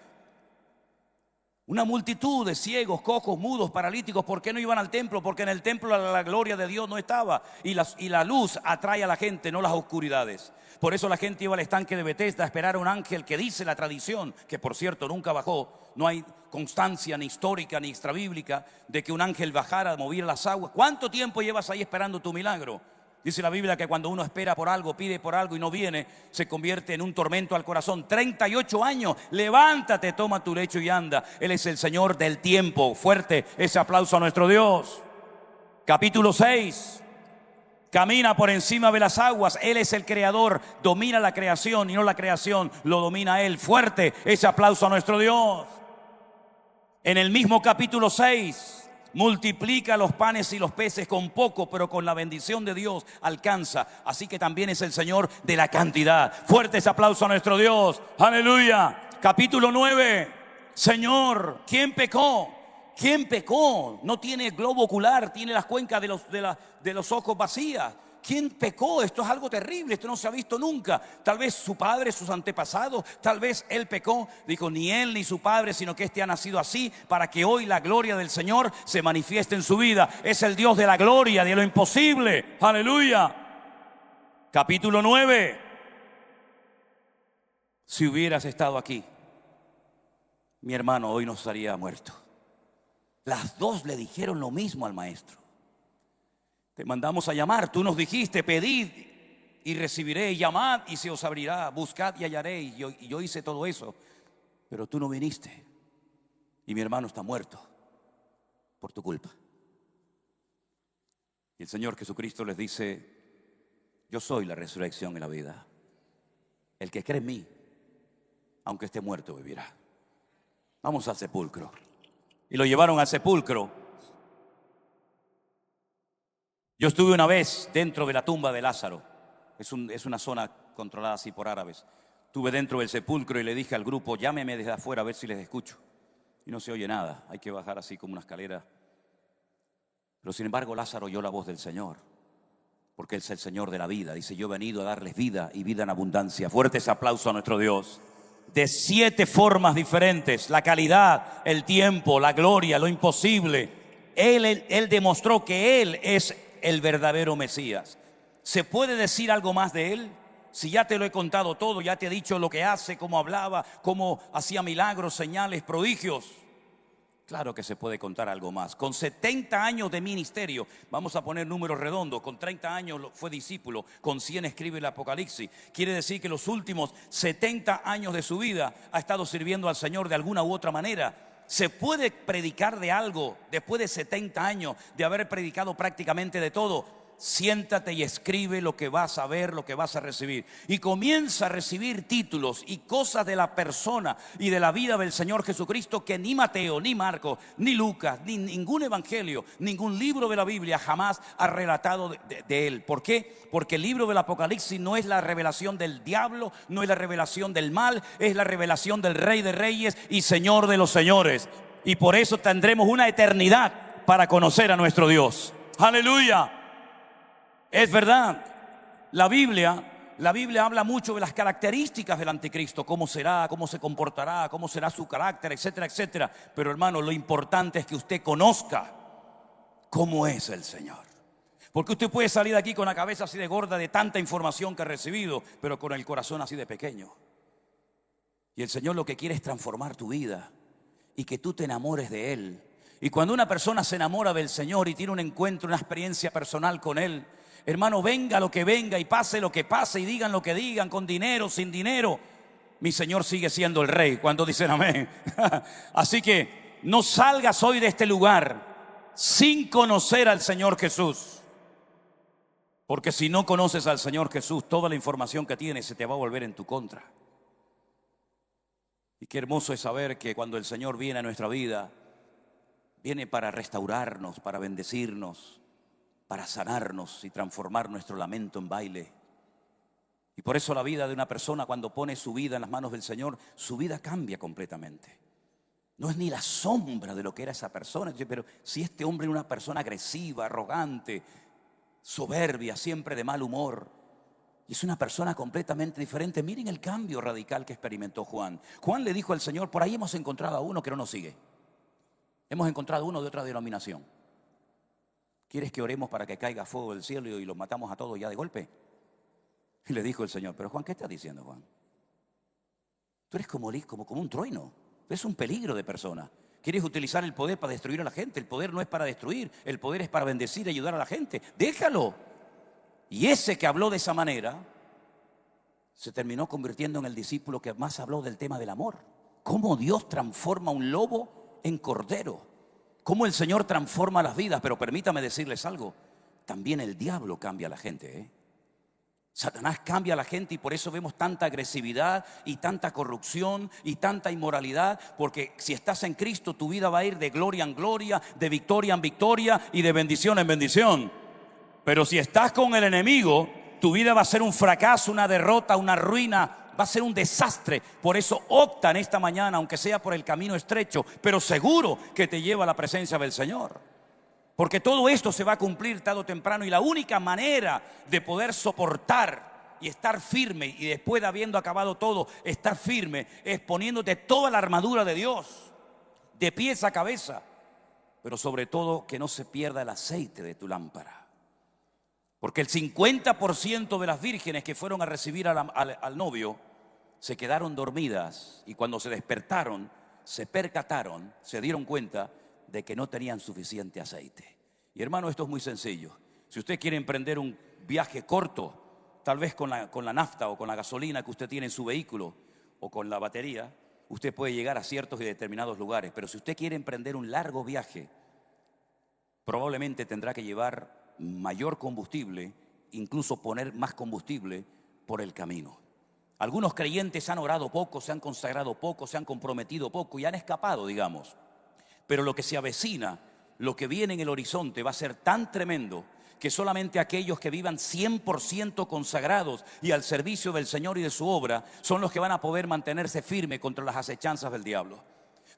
[SPEAKER 1] Una multitud de ciegos, cojos, mudos, paralíticos. ¿Por qué no iban al templo? Porque en el templo la gloria de Dios no estaba. Y la luz atrae a la gente, no las oscuridades. Por eso la gente iba al estanque de Betesda a esperar a un ángel, que dice la tradición, que por cierto nunca bajó. No hay constancia ni histórica ni extrabíblica de que un ángel bajara, moviera las aguas. ¿Cuánto tiempo llevas ahí esperando tu milagro? Dice la Biblia que cuando uno espera por algo, pide por algo y no viene, se convierte en un tormento al corazón. 38 años, levántate, toma tu lecho y anda. Él es el Señor del tiempo. Fuerte ese aplauso a nuestro Dios. Capítulo 6. Camina por encima de las aguas. Él es el creador, domina la creación y no la creación lo domina Él. Fuerte ese aplauso a nuestro Dios. En el mismo capítulo 6. Multiplica los panes y los peces con poco, pero con la bendición de Dios alcanza. Así que también es el Señor de la cantidad. Fuerte ese aplauso a nuestro Dios. Aleluya. Capítulo 9. Señor, ¿quién pecó? ¿Quién pecó? No tiene globo ocular, tiene las cuencas de los ojos vacías. ¿Quién pecó? Esto es algo terrible, esto no se ha visto nunca. Tal vez su padre, sus antepasados, tal vez él pecó. Dijo, ni él ni su padre, sino que este ha nacido así, para que hoy la gloria del Señor se manifieste en su vida. Es el Dios de la gloria, de lo imposible. Aleluya. Capítulo 9. Si hubieras estado aquí, mi hermano hoy no estaría muerto. Las dos le dijeron lo mismo al maestro. Te mandamos a llamar, tú nos dijiste, pedid y recibiré, llamad y se os abrirá, buscad y hallaré. Y yo hice todo eso, pero tú no viniste. Y mi hermano está muerto por tu culpa. Y el Señor Jesucristo les dice, yo soy la resurrección y la vida. El que cree en mí, aunque esté muerto, vivirá. Vamos al sepulcro. Y lo llevaron al sepulcro. Yo estuve una vez dentro de la tumba de Lázaro. Es una zona controlada así por árabes. Estuve dentro del sepulcro y le dije al grupo, llámeme desde afuera a ver si les escucho. Y no se oye nada, hay que bajar así como una escalera. Pero sin embargo Lázaro oyó la voz del Señor, porque Él es el Señor de la vida. Dice, yo he venido a darles vida y vida en abundancia. Fuerte ese aplauso a nuestro Dios. De 7 formas diferentes, la calidad, el tiempo, la gloria, lo imposible. Él demostró que Él es el verdadero Mesías. ¿Se puede decir algo más de Él? Si ya te lo he contado todo, ya te he dicho lo que hace, cómo hablaba, cómo hacía milagros, señales, prodigios. Claro que se puede contar algo más. Con 70 años de ministerio, vamos a poner números redondos, con 30 años fue discípulo, con 100 escribe el Apocalipsis. Quiere decir que los últimos 70 años de su vida ha estado sirviendo al Señor de alguna u otra manera. ¿Se puede predicar de algo después de 70 años de haber predicado prácticamente de todo? siéntate y escribe lo que vas a ver, lo que vas a recibir. Y comienza a recibir títulos y cosas de la persona y de la vida del Señor Jesucristo que ni Mateo, ni Marcos, ni Lucas, ni ningún evangelio, ningún libro de la Biblia jamás ha relatado de él. ¿Por qué? Porque el libro del Apocalipsis no es la revelación del diablo, no es la revelación del mal, es la revelación del Rey de Reyes y Señor de los señores. Y por eso tendremos una eternidad para conocer a nuestro Dios. ¡Aleluya! Es verdad, la Biblia habla mucho de las características del anticristo, cómo será, cómo se comportará, cómo será su carácter, etcétera, etcétera. Pero hermano, lo importante es que usted conozca cómo es el Señor. Porque usted puede salir de aquí con la cabeza así de gorda de tanta información que ha recibido, pero con el corazón así de pequeño. Y el Señor lo que quiere es transformar tu vida y que tú te enamores de Él. Y cuando una persona se enamora del Señor y tiene un encuentro, una experiencia personal con Él, hermano, venga lo que venga y pase lo que pase y digan lo que digan, con dinero, sin dinero, mi Señor sigue siendo el Rey. ¿Cuántos dicen amén? Así que no salgas hoy de este lugar sin conocer al Señor Jesús. Porque si no conoces al Señor Jesús, toda la información que tienes se te va a volver en tu contra. Y qué hermoso es saber que cuando el Señor viene a nuestra vida, viene para restaurarnos, para bendecirnos, para sanarnos y transformar nuestro lamento en baile. Y por eso la vida de una persona, cuando pone su vida en las manos del Señor, su vida cambia completamente. No es ni la sombra de lo que era esa persona. Pero si este hombre era una persona agresiva, arrogante, soberbia, siempre de mal humor, y es una persona completamente diferente. Miren el cambio radical que experimentó Juan. Juan le dijo al Señor: por ahí hemos encontrado a uno que no nos sigue. Hemos encontrado a uno de otra denominación. ¿Quieres que oremos para que caiga fuego del cielo y los matamos a todos ya de golpe? Y le dijo el Señor: pero Juan, ¿qué estás diciendo, Juan? Tú eres como un trueno. Es un peligro de persona. ¿Quieres utilizar el poder para destruir a la gente? El poder no es para destruir, el poder es para bendecir y ayudar a la gente. Déjalo. Y ese que habló de esa manera se terminó convirtiendo en el discípulo que más habló del tema del amor. Cómo Dios transforma un lobo en cordero. Cómo el Señor transforma las vidas. Pero permítame decirles algo: también el diablo cambia a la gente, Satanás cambia a la gente, y por eso vemos tanta agresividad y tanta corrupción y tanta inmoralidad. Porque si estás en Cristo, tu vida va a ir de gloria en gloria, de victoria en victoria y de bendición en bendición. Pero si estás con el enemigo, tu vida va a ser un fracaso, una derrota, una ruina, va a ser un desastre. Por eso opta en esta mañana, aunque sea por el camino estrecho, pero seguro que te lleva a la presencia del Señor. Porque todo esto se va a cumplir tarde o temprano, y la única manera de poder soportar y estar firme, y después de habiendo acabado todo, estar firme, es poniéndote toda la armadura de Dios, de pies a cabeza. Pero sobre todo, que no se pierda el aceite de tu lámpara. Porque el 50% de las vírgenes que fueron a recibir al novio se quedaron dormidas, y cuando se despertaron, se percataron, se dieron cuenta de que no tenían suficiente aceite. Y hermano, esto es muy sencillo. Si usted quiere emprender un viaje corto, tal vez con la nafta o con la gasolina que usted tiene en su vehículo, o con la batería, usted puede llegar a ciertos y determinados lugares. Pero si usted quiere emprender un largo viaje, probablemente tendrá que llevar mayor combustible, incluso poner más combustible por el camino. Algunos creyentes han orado poco, se han consagrado poco, se han comprometido poco y han escapado, digamos. Pero lo que se avecina, lo que viene en el horizonte, va a ser tan tremendo que solamente aquellos que vivan 100% consagrados y al servicio del Señor y de su obra son los que van a poder mantenerse firmes contra las acechanzas del diablo.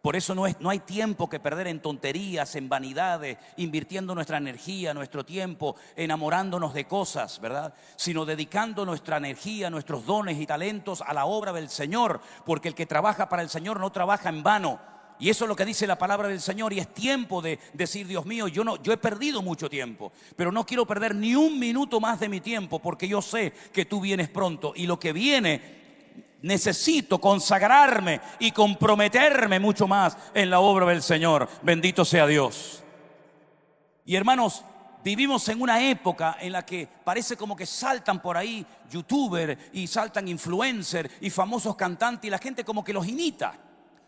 [SPEAKER 1] Por eso no hay tiempo que perder en tonterías, en vanidades, invirtiendo nuestra energía, nuestro tiempo, enamorándonos de cosas, ¿verdad? Sino dedicando nuestra energía, nuestros dones y talentos a la obra del Señor. Porque el que trabaja para el Señor no trabaja en vano. Y eso es lo que dice la palabra del Señor. Y es tiempo de decir: Dios mío, yo he perdido mucho tiempo, pero no quiero perder ni un minuto más de mi tiempo, porque yo sé que tú vienes pronto. Y lo que viene, necesito consagrarme y comprometerme mucho más en la obra del Señor. Bendito sea Dios. Y hermanos, vivimos en una época en la que parece como que saltan por ahí youtubers y saltan influencers y famosos cantantes, y la gente como que los imita.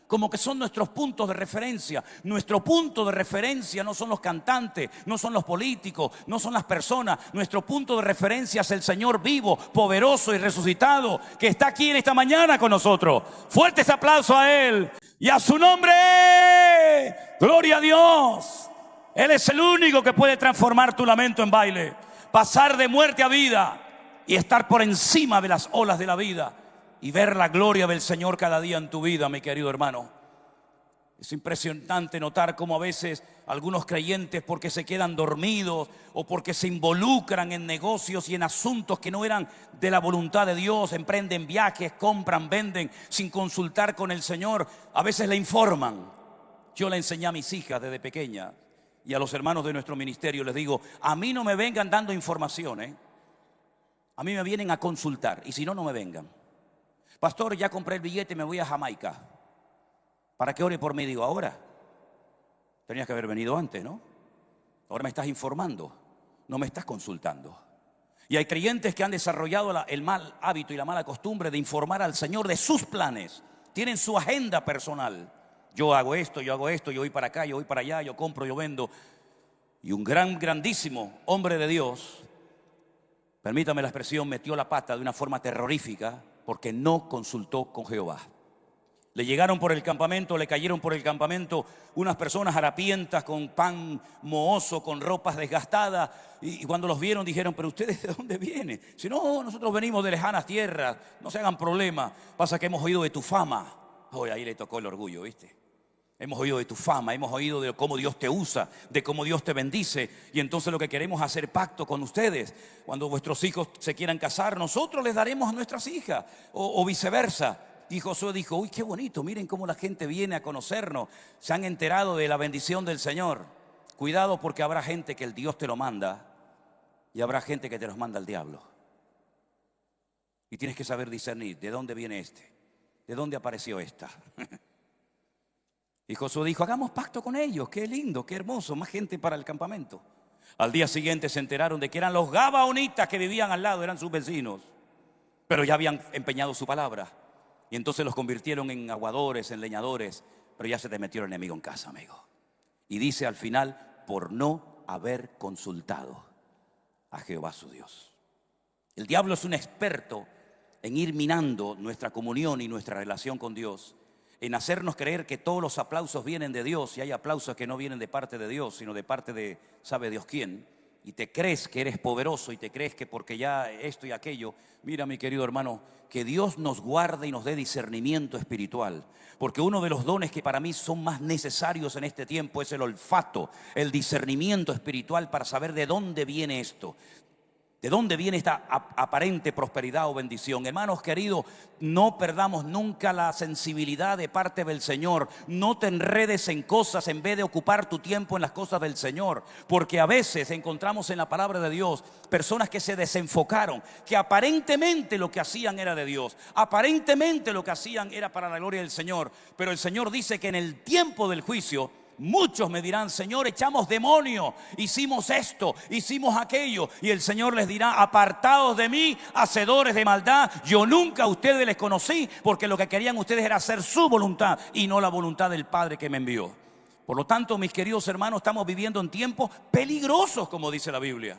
[SPEAKER 1] como que son nuestros puntos de referencia. Nuestro punto de referencia no son los cantantes, no son los políticos, no son las personas. Nuestro punto de referencia es el Señor vivo, poderoso y resucitado, que está aquí en esta mañana con nosotros. Fuertes aplausos a Él y a su nombre. Gloria a Dios. Él es el único que puede transformar tu lamento en baile, pasar de muerte a vida y estar por encima de las olas de la vida y ver la gloria del Señor cada día en tu vida, mi querido hermano. Es impresionante notar cómo a veces algunos creyentes, porque se quedan dormidos o porque se involucran en negocios y en asuntos que no eran de la voluntad de Dios, emprenden viajes, compran, venden sin consultar con el Señor, a veces le informan. Yo le enseñé a mis hijas desde pequeña y a los hermanos de nuestro ministerio, les digo, a mí no me vengan dando información, a mí me vienen a consultar, y si no, no me vengan. Pastor, ya compré el billete, me voy a Jamaica. ¿Para qué ore por mí? Digo, ahora. Tenías que haber venido antes, ¿no? Ahora me estás informando, no me estás consultando. Y hay creyentes que han desarrollado el mal hábito y la mala costumbre de informar al Señor de sus planes. Tienen su agenda personal. Yo hago esto, yo voy para acá, yo voy para allá, yo compro, yo vendo. Y un grandísimo hombre de Dios, permítame la expresión, metió la pata de una forma terrorífica porque no consultó con Jehová. Le llegaron por el campamento, le cayeron por el campamento unas personas harapientas con pan mohoso, con ropas desgastadas, y cuando los vieron dijeron, pero ustedes ¿de dónde vienen? Si no, nosotros venimos de lejanas tierras, no se hagan problema, pasa que hemos oído de tu fama. Hoy ahí le tocó el orgullo, ¿viste? Hemos oído de tu fama, hemos oído de cómo Dios te usa, de cómo Dios te bendice, y entonces lo que queremos es hacer pacto con ustedes. Cuando vuestros hijos se quieran casar, nosotros les daremos a nuestras hijas, o viceversa. Y Josué dijo, uy, qué bonito, miren cómo la gente viene a conocernos, se han enterado de la bendición del Señor. Cuidado, porque habrá gente que el Dios te lo manda y habrá gente que te los manda el diablo. Y tienes que saber discernir de dónde viene este, de dónde apareció esta. Y Josué dijo, hagamos pacto con ellos, qué lindo, qué hermoso, más gente para el campamento. Al día siguiente se enteraron de que eran los gabaonitas que vivían al lado, eran sus vecinos, pero ya habían empeñado su palabra. Y entonces los convirtieron en aguadores, en leñadores, pero ya se te metió el enemigo en casa, amigo. Y dice al final, por no haber consultado a Jehová su Dios. El diablo es un experto en ir minando nuestra comunión y nuestra relación con Dios, en hacernos creer que todos los aplausos vienen de Dios, y hay aplausos que no vienen de parte de Dios, sino de parte de sabe Dios quién. Y te crees que eres poderoso y te crees que porque ya esto y aquello. Mira, mi querido hermano, que Dios nos guarde y nos dé discernimiento espiritual, porque uno de los dones que para mí son más necesarios en este tiempo es el olfato, el discernimiento espiritual para saber de dónde viene esto. ¿De dónde viene esta aparente prosperidad o bendición? Hermanos queridos, no perdamos nunca la sensibilidad de parte del Señor. No te enredes en cosas en vez de ocupar tu tiempo en las cosas del Señor. Porque a veces encontramos en la palabra de Dios personas que se desenfocaron, que aparentemente lo que hacían era de Dios. Aparentemente lo que hacían era para la gloria del Señor. Pero el Señor dice que en el tiempo del juicio muchos me dirán, Señor, echamos demonios, hicimos esto, hicimos aquello. Y el Señor les dirá, apartados de mí, hacedores de maldad, yo nunca a ustedes les conocí, porque lo que querían ustedes era hacer su voluntad y no la voluntad del Padre que me envió. Por lo tanto, mis queridos hermanos, estamos viviendo en tiempos peligrosos, como dice la Biblia.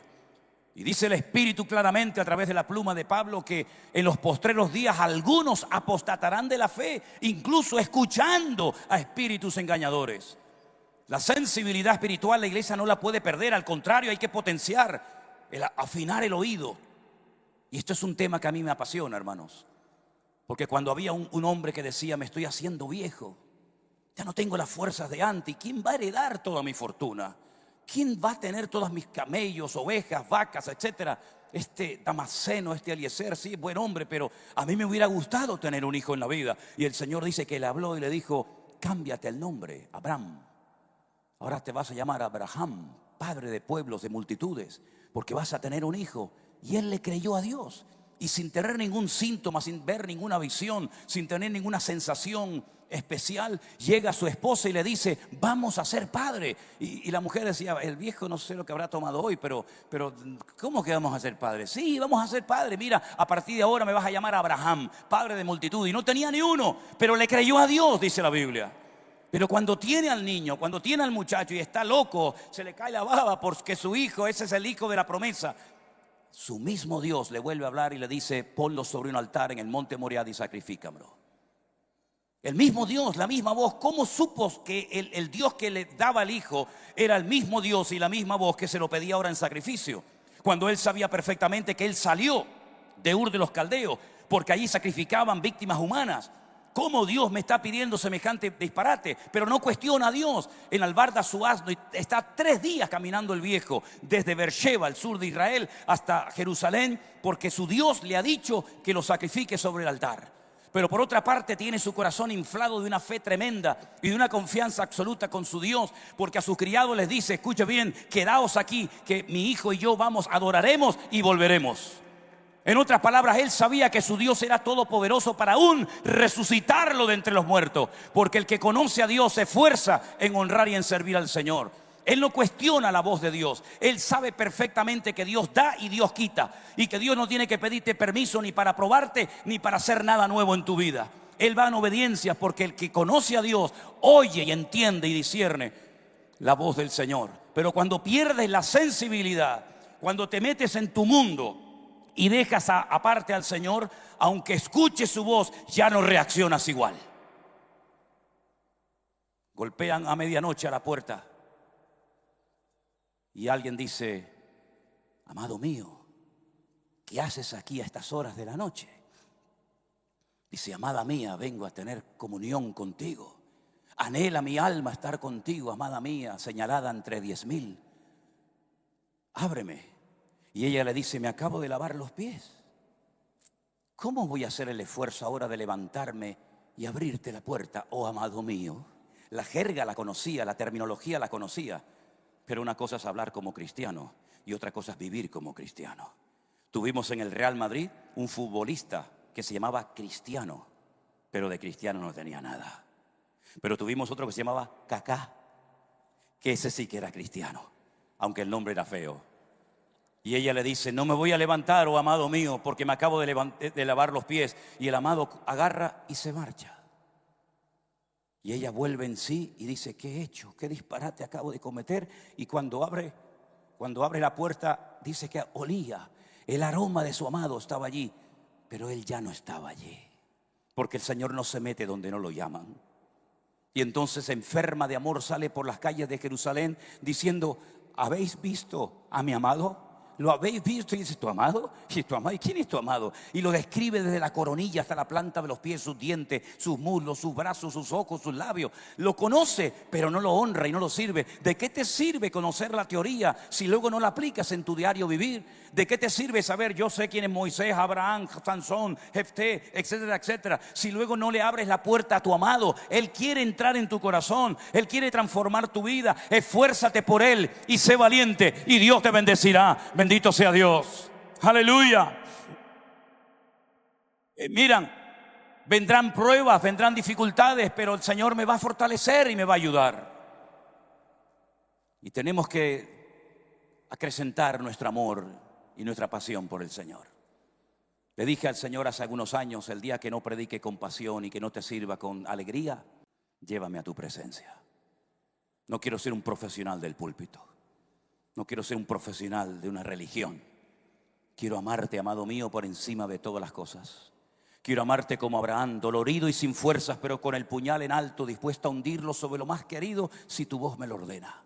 [SPEAKER 1] Y dice el Espíritu claramente a través de la pluma de Pablo que en los postreros días algunos apostatarán de la fe, incluso escuchando a espíritus engañadores. La sensibilidad espiritual la iglesia no la puede perder, al contrario, hay que potenciar, afinar el oído. Y esto es un tema que a mí me apasiona, hermanos, porque cuando había un hombre que decía, me estoy haciendo viejo, ya no tengo las fuerzas de antes, ¿quién va a heredar toda mi fortuna? ¿Quién va a tener todos mis camellos, ovejas, vacas, etcétera? Este Damasceno, este Eliezer, sí, buen hombre, pero a mí me hubiera gustado tener un hijo en la vida. Y el Señor dice que le habló y le dijo, cámbiate el nombre, Abraham. Ahora te vas a llamar Abraham, padre de pueblos, de multitudes, porque vas a tener un hijo. Y él le creyó a Dios. y sin tener ningún síntoma, sin ver ninguna visión, sin tener ninguna sensación especial, llega su esposa y le dice: vamos a ser padre. Y la mujer decía: el viejo no sé lo que habrá tomado hoy, pero ¿cómo que vamos a ser padre? Sí, vamos a ser padre. Mira, a partir de ahora me vas a llamar Abraham, padre de multitud. Y no tenía ni uno, pero le creyó a Dios, dice la Biblia. Pero cuando tiene al niño, cuando tiene al muchacho y está loco, se le cae la baba porque su hijo, ese es el hijo de la promesa, su mismo Dios le vuelve a hablar y le dice: ponlo sobre un altar en el monte Moriah y sacrifícamelo. El mismo Dios, la misma voz. ¿Cómo supo que el Dios que le daba al hijo era el mismo Dios y la misma voz que se lo pedía ahora en sacrificio? Cuando él sabía perfectamente que él salió de Ur de los Caldeos, porque allí sacrificaban víctimas humanas. ¿Cómo Dios me está pidiendo semejante disparate? Pero no cuestiona a Dios. Enalbarda su asno y está 3 días caminando el viejo desde Beersheba, al sur de Israel, hasta Jerusalén, porque su Dios le ha dicho que lo sacrifique sobre el altar. Pero por otra parte tiene su corazón inflado de una fe tremenda y de una confianza absoluta con su Dios, porque a sus criados les dice: escuche bien, quedaos aquí, que mi hijo y yo vamos, adoraremos y volveremos. En otras palabras, él sabía que su Dios era todopoderoso para aún resucitarlo de entre los muertos, porque el que conoce a Dios se esfuerza en honrar y en servir al Señor. Él no cuestiona la voz de Dios. Él sabe perfectamente que Dios da y Dios quita, y que Dios no tiene que pedirte permiso ni para probarte ni para hacer nada nuevo en tu vida. Él va en obediencia, porque el que conoce a Dios oye y entiende y discierne la voz del Señor. Pero cuando pierdes la sensibilidad, cuando te metes en tu mundo y dejas aparte al Señor, aunque escuches su voz, ya no reaccionas igual. Golpean a medianoche a la puerta y alguien dice: amado mío, ¿qué haces aquí a estas horas de la noche? Dice: amada mía, vengo a tener comunión contigo. Anhela mi alma estar contigo, amada mía, señalada entre 10,000. Ábreme. Y ella le dice: me acabo de lavar los pies. ¿Cómo voy a hacer el esfuerzo ahora de levantarme y abrirte la puerta, oh amado mío? La jerga la conocía, la terminología la conocía. Pero una cosa es hablar como cristiano y otra cosa es vivir como cristiano. Tuvimos en el Real Madrid un futbolista que se llamaba Cristiano, pero de cristiano no tenía nada. Pero tuvimos otro que se llamaba Kaká, que ese sí que era cristiano, aunque el nombre era feo. Y ella le dice: no me voy a levantar, oh amado mío, porque me acabo de lavar los pies. Y el amado agarra y se marcha. Y ella vuelve en sí y dice: ¿qué he hecho? ¿Qué disparate acabo de cometer? Y cuando abre la puerta, dice que olía. El aroma de su amado estaba allí, pero él ya no estaba allí, porque el Señor no se mete donde no lo llaman. Y entonces, enferma de amor, sale por las calles de Jerusalén diciendo: ¿habéis visto a mi amado? ¿Lo habéis visto? Y dice: ¿tu amado? ¿Y tu amado? ¿Y quién es tu amado? Y lo describe desde la coronilla hasta la planta de los pies, sus dientes, sus muslos, sus brazos, sus ojos, sus labios. Lo conoce, pero no lo honra y no lo sirve. ¿De qué te sirve conocer la teoría si luego no la aplicas en tu diario vivir? ¿De qué te sirve saber yo sé quién es Moisés, Abraham, Sansón, Jefté, etcétera, etcétera, si luego no le abres la puerta a tu amado? Él quiere entrar en tu corazón, Él quiere transformar tu vida. Esfuérzate por Él y sé valiente y Dios te bendecirá. Bendito sea Dios. Aleluya. Miran, vendrán pruebas, vendrán dificultades, pero el Señor me va a fortalecer y me va a ayudar. Y tenemos que acrecentar nuestro amor y nuestra pasión por el Señor. Le dije al Señor hace algunos años: el día que no predique con pasión y que no te sirva con alegría, llévame a tu presencia. No quiero ser un profesional del púlpito. No quiero ser un profesional de una religión. Quiero amarte, amado mío, por encima de todas las cosas. Quiero amarte como Abraham, dolorido y sin fuerzas, pero con el puñal en alto, dispuesto a hundirlo sobre lo más querido, si tu voz me lo ordena.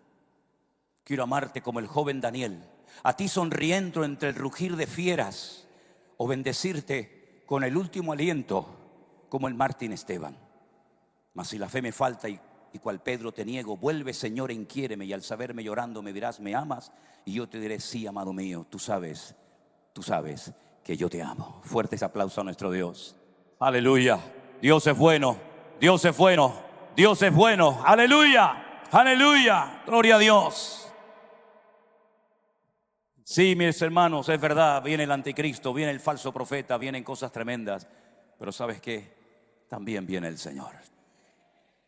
[SPEAKER 1] Quiero amarte como el joven Daniel, a ti sonriendo entre el rugir de fieras, o bendecirte con el último aliento como el mártir Esteban. Mas si la fe me falta y cual Pedro te niego, vuelve, Señor, e inquiéreme, y al saberme llorando me dirás: ¿me amas? Y yo te diré: sí, amado mío, tú sabes que yo te amo. Fuertes aplausos a nuestro Dios. Aleluya. Dios es bueno, Dios es bueno, Dios es bueno. Aleluya, aleluya, gloria a Dios. Sí, mis hermanos, es verdad, viene el anticristo, viene el falso profeta, vienen cosas tremendas. Pero ¿sabes qué? También viene el Señor.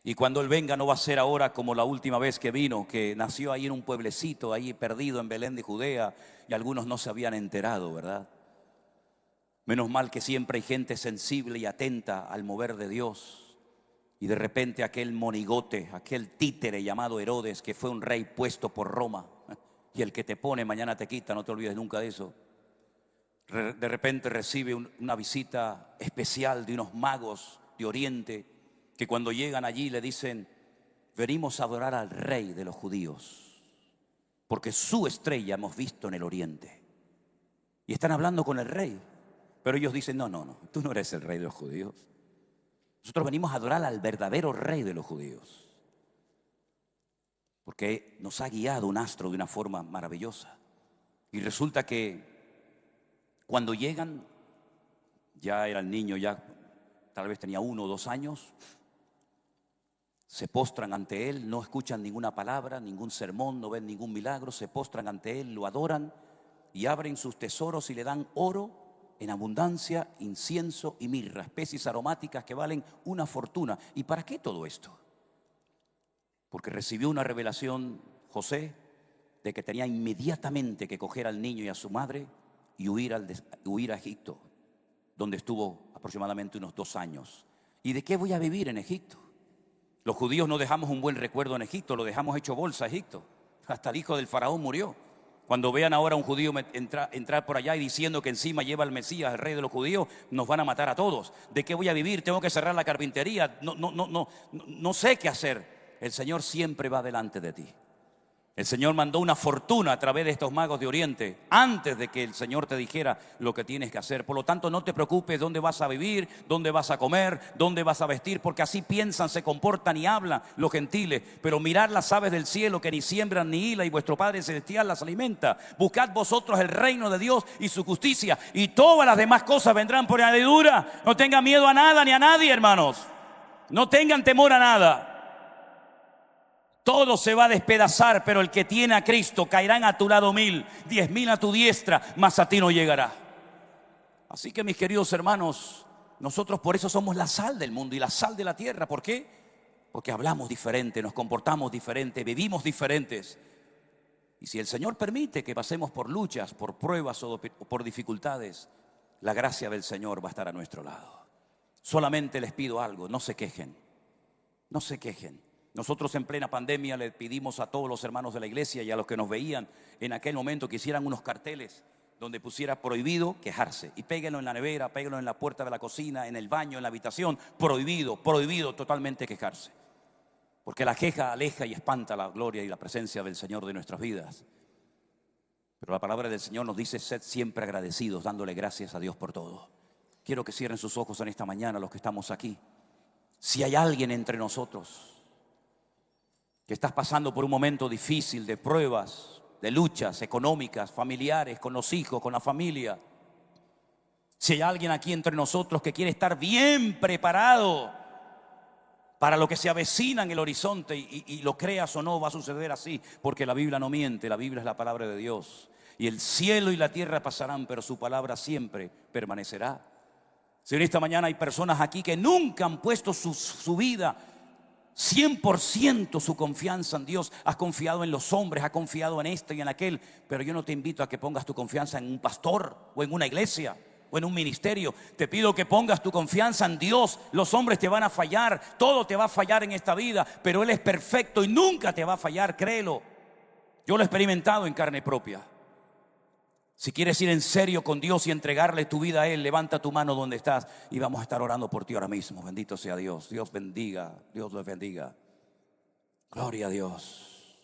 [SPEAKER 1] Y cuando Él venga no va a ser ahora como la última vez que vino, que nació ahí en un pueblecito, ahí perdido en Belén de Judea, y algunos no se habían enterado, ¿verdad? Menos mal que siempre hay gente sensible y atenta al mover de Dios. Y de repente aquel monigote, aquel títere llamado Herodes, que fue un rey puesto por Roma, y el que te pone mañana te quita, no te olvides nunca de eso. De repente recibe una visita especial de unos magos de Oriente, que cuando llegan allí le dicen: venimos a adorar al rey de los judíos, porque su estrella hemos visto en el Oriente. Y están hablando con el rey, pero ellos dicen: no, tú no eres el rey de los judíos. Nosotros venimos a adorar al verdadero rey de los judíos, porque nos ha guiado un astro de una forma maravillosa. Y resulta que cuando llegan, ya era el niño, ya tal vez tenía 1 o 2 años, se postran ante él, no escuchan ninguna palabra, ningún sermón, no ven ningún milagro, se postran ante él, lo adoran y abren sus tesoros y le dan oro en abundancia, incienso y mirra, especies aromáticas que valen una fortuna. ¿Y para qué todo esto? Porque recibió una revelación José de que tenía inmediatamente que coger al niño y a su madre y huir a Egipto, donde estuvo aproximadamente unos 2 años. ¿Y de qué voy a vivir en Egipto? Los judíos no dejamos un buen recuerdo en Egipto, lo dejamos hecho bolsa a Egipto. Hasta el hijo del faraón murió. Cuando vean ahora a un judío entrar por allá y diciendo que encima lleva al Mesías, el rey de los judíos, nos van a matar a todos. ¿De qué voy a vivir? Tengo que cerrar la carpintería. No sé qué hacer. El Señor siempre va delante de ti. El Señor mandó una fortuna a través de estos magos de Oriente antes de que el Señor te dijera lo que tienes que hacer. Por lo tanto, no te preocupes dónde vas a vivir, dónde vas a comer, dónde vas a vestir, porque así piensan, se comportan y hablan los gentiles. Pero mirad las aves del cielo, que ni siembran ni hilan, y vuestro Padre Celestial las alimenta. Buscad vosotros el reino de Dios y su justicia, y todas las demás cosas vendrán por añadidura. No tengan miedo a nada ni a nadie, hermanos. No tengan temor a nada. Todo se va a despedazar, pero el que tiene a Cristo, caerán a tu lado 1000, 10.000 a tu diestra, mas a ti no llegará. Así que, mis queridos hermanos, nosotros por eso somos la sal del mundo y la sal de la tierra. ¿Por qué? Porque hablamos diferente, nos comportamos diferente, vivimos diferentes. Y si el Señor permite que pasemos por luchas, por pruebas o por dificultades, la gracia del Señor va a estar a nuestro lado. Solamente les pido algo: no se quejen, no se quejen. Nosotros en plena pandemia le pedimos a todos los hermanos de la iglesia y a los que nos veían en aquel momento que hicieran unos carteles donde pusiera prohibido quejarse. Y péguenlo en la nevera, péguenlo en la puerta de la cocina, en el baño, en la habitación. Prohibido, prohibido totalmente quejarse. Porque la queja aleja y espanta la gloria y la presencia del Señor de nuestras vidas. Pero la palabra del Señor nos dice: sed siempre agradecidos, dándole gracias a Dios por todo. Quiero que cierren sus ojos en esta mañana los que estamos aquí. Si hay alguien entre nosotros que estás pasando por un momento difícil de pruebas, de luchas económicas, familiares, con los hijos, con la familia. Si hay alguien aquí entre nosotros que quiere estar bien preparado para lo que se avecina en el horizonte, y lo creas o no, va a suceder así, porque la Biblia no miente, la Biblia es la palabra de Dios. Y el cielo y la tierra pasarán, pero su palabra siempre permanecerá. Si en esta mañana hay personas aquí que nunca han puesto su vida 100% su confianza en Dios, has confiado en los hombres, has confiado en esto y en aquel, pero yo no te invito a que pongas tu confianza en un pastor o en una iglesia o en un ministerio. Te pido que pongas tu confianza en Dios. Los hombres te van a fallar, todo te va a fallar en esta vida, pero Él es perfecto y nunca te va a fallar, créelo. Yo lo he experimentado en carne propia. Si quieres ir en serio con Dios y entregarle tu vida a Él, levanta tu mano donde estás y vamos a estar orando por ti ahora mismo. Bendito sea Dios. Dios bendiga, Dios los bendiga. Gloria a Dios.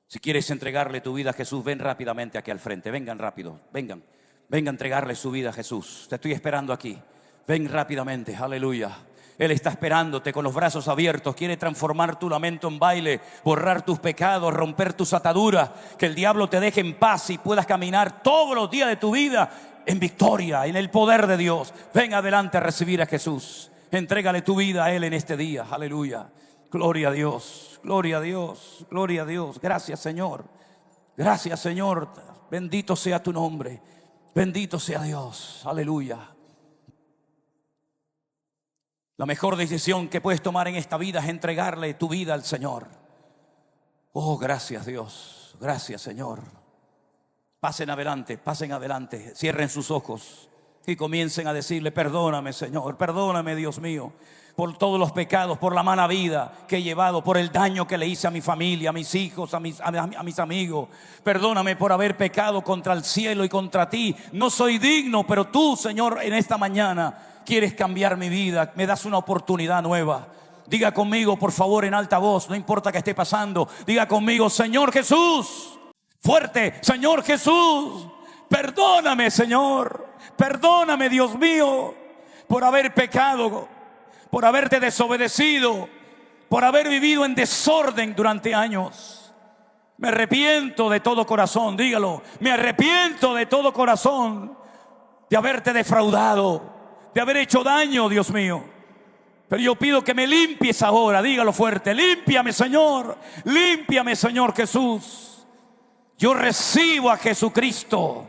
[SPEAKER 1] Si quieres entregarle tu vida a Jesús, ven rápidamente aquí al frente. Vengan rápido, vengan a entregarle su vida a Jesús. Te estoy esperando aquí. Ven rápidamente, aleluya. Él está esperándote con los brazos abiertos. Quiere transformar tu lamento en baile, borrar tus pecados, romper tus ataduras. Que el diablo te deje en paz y puedas caminar todos los días de tu vida en victoria, en el poder de Dios. Ven adelante a recibir a Jesús. Entrégale tu vida a Él en este día. Aleluya. Gloria a Dios, gloria a Dios, gloria a Dios. Gracias, Señor. Gracias, Señor. Bendito sea tu nombre. Bendito sea Dios. Aleluya. La mejor decisión que puedes tomar en esta vida es entregarle tu vida al Señor. Oh, gracias, Dios. Gracias, Señor. Pasen adelante, cierren sus ojos y comiencen a decirle: perdóname, Señor, perdóname, Dios mío, por todos los pecados, por la mala vida que he llevado, por el daño que le hice a mi familia, a mis hijos, a mis amigos. Perdóname por haber pecado contra el cielo y contra ti. No soy digno, pero tú, Señor, en esta mañana quieres cambiar mi vida, me das una oportunidad nueva. Diga conmigo, por favor, en alta voz, no importa qué esté pasando. Diga conmigo: Señor Jesús. Fuerte: Señor Jesús, perdóname, Señor. Perdóname, Dios mío, por haber pecado, por haberte desobedecido, por haber vivido en desorden durante años. Me arrepiento de todo corazón, dígalo. Me arrepiento de todo corazón de haberte defraudado, de haber hecho daño, Dios mío. Pero yo pido que me limpies ahora, dígalo fuerte: límpiame, Señor. Límpiame, Señor Jesús. Yo recibo a Jesucristo.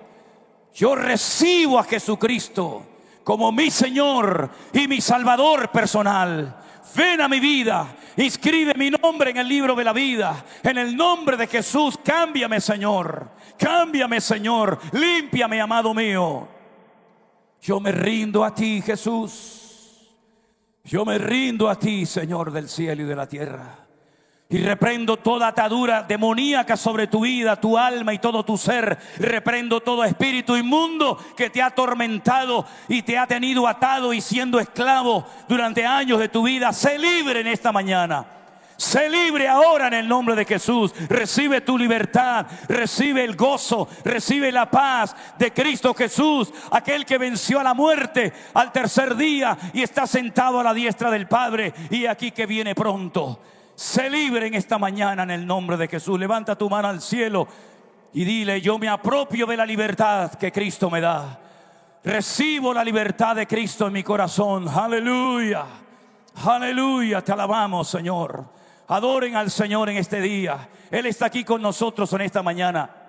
[SPEAKER 1] Yo recibo a Jesucristo como mi Señor y mi Salvador personal. Ven a mi vida, inscribe mi nombre en el libro de la vida. En el nombre de Jesús, cámbiame, Señor. Cámbiame, Señor. Límpiame, amado mío. Yo me rindo a ti, Jesús. Yo me rindo a ti, Señor del cielo y de la tierra. Y reprendo toda atadura demoníaca sobre tu vida, tu alma y todo tu ser. Reprendo todo espíritu inmundo que te ha atormentado y te ha tenido atado y siendo esclavo durante años de tu vida. Sé libre en esta mañana. Sé libre ahora en el nombre de Jesús. Recibe tu libertad, recibe el gozo, recibe la paz de Cristo Jesús, aquel que venció a la muerte al tercer día y está sentado a la diestra del Padre, y aquí que viene pronto. Sé libre en esta mañana en el nombre de Jesús. Levanta tu mano al cielo y dile: yo me apropio de la libertad que Cristo me da. Recibo la libertad de Cristo en mi corazón. Aleluya, aleluya, te alabamos, Señor. Adoren al Señor en este día. Él está aquí con nosotros en esta mañana.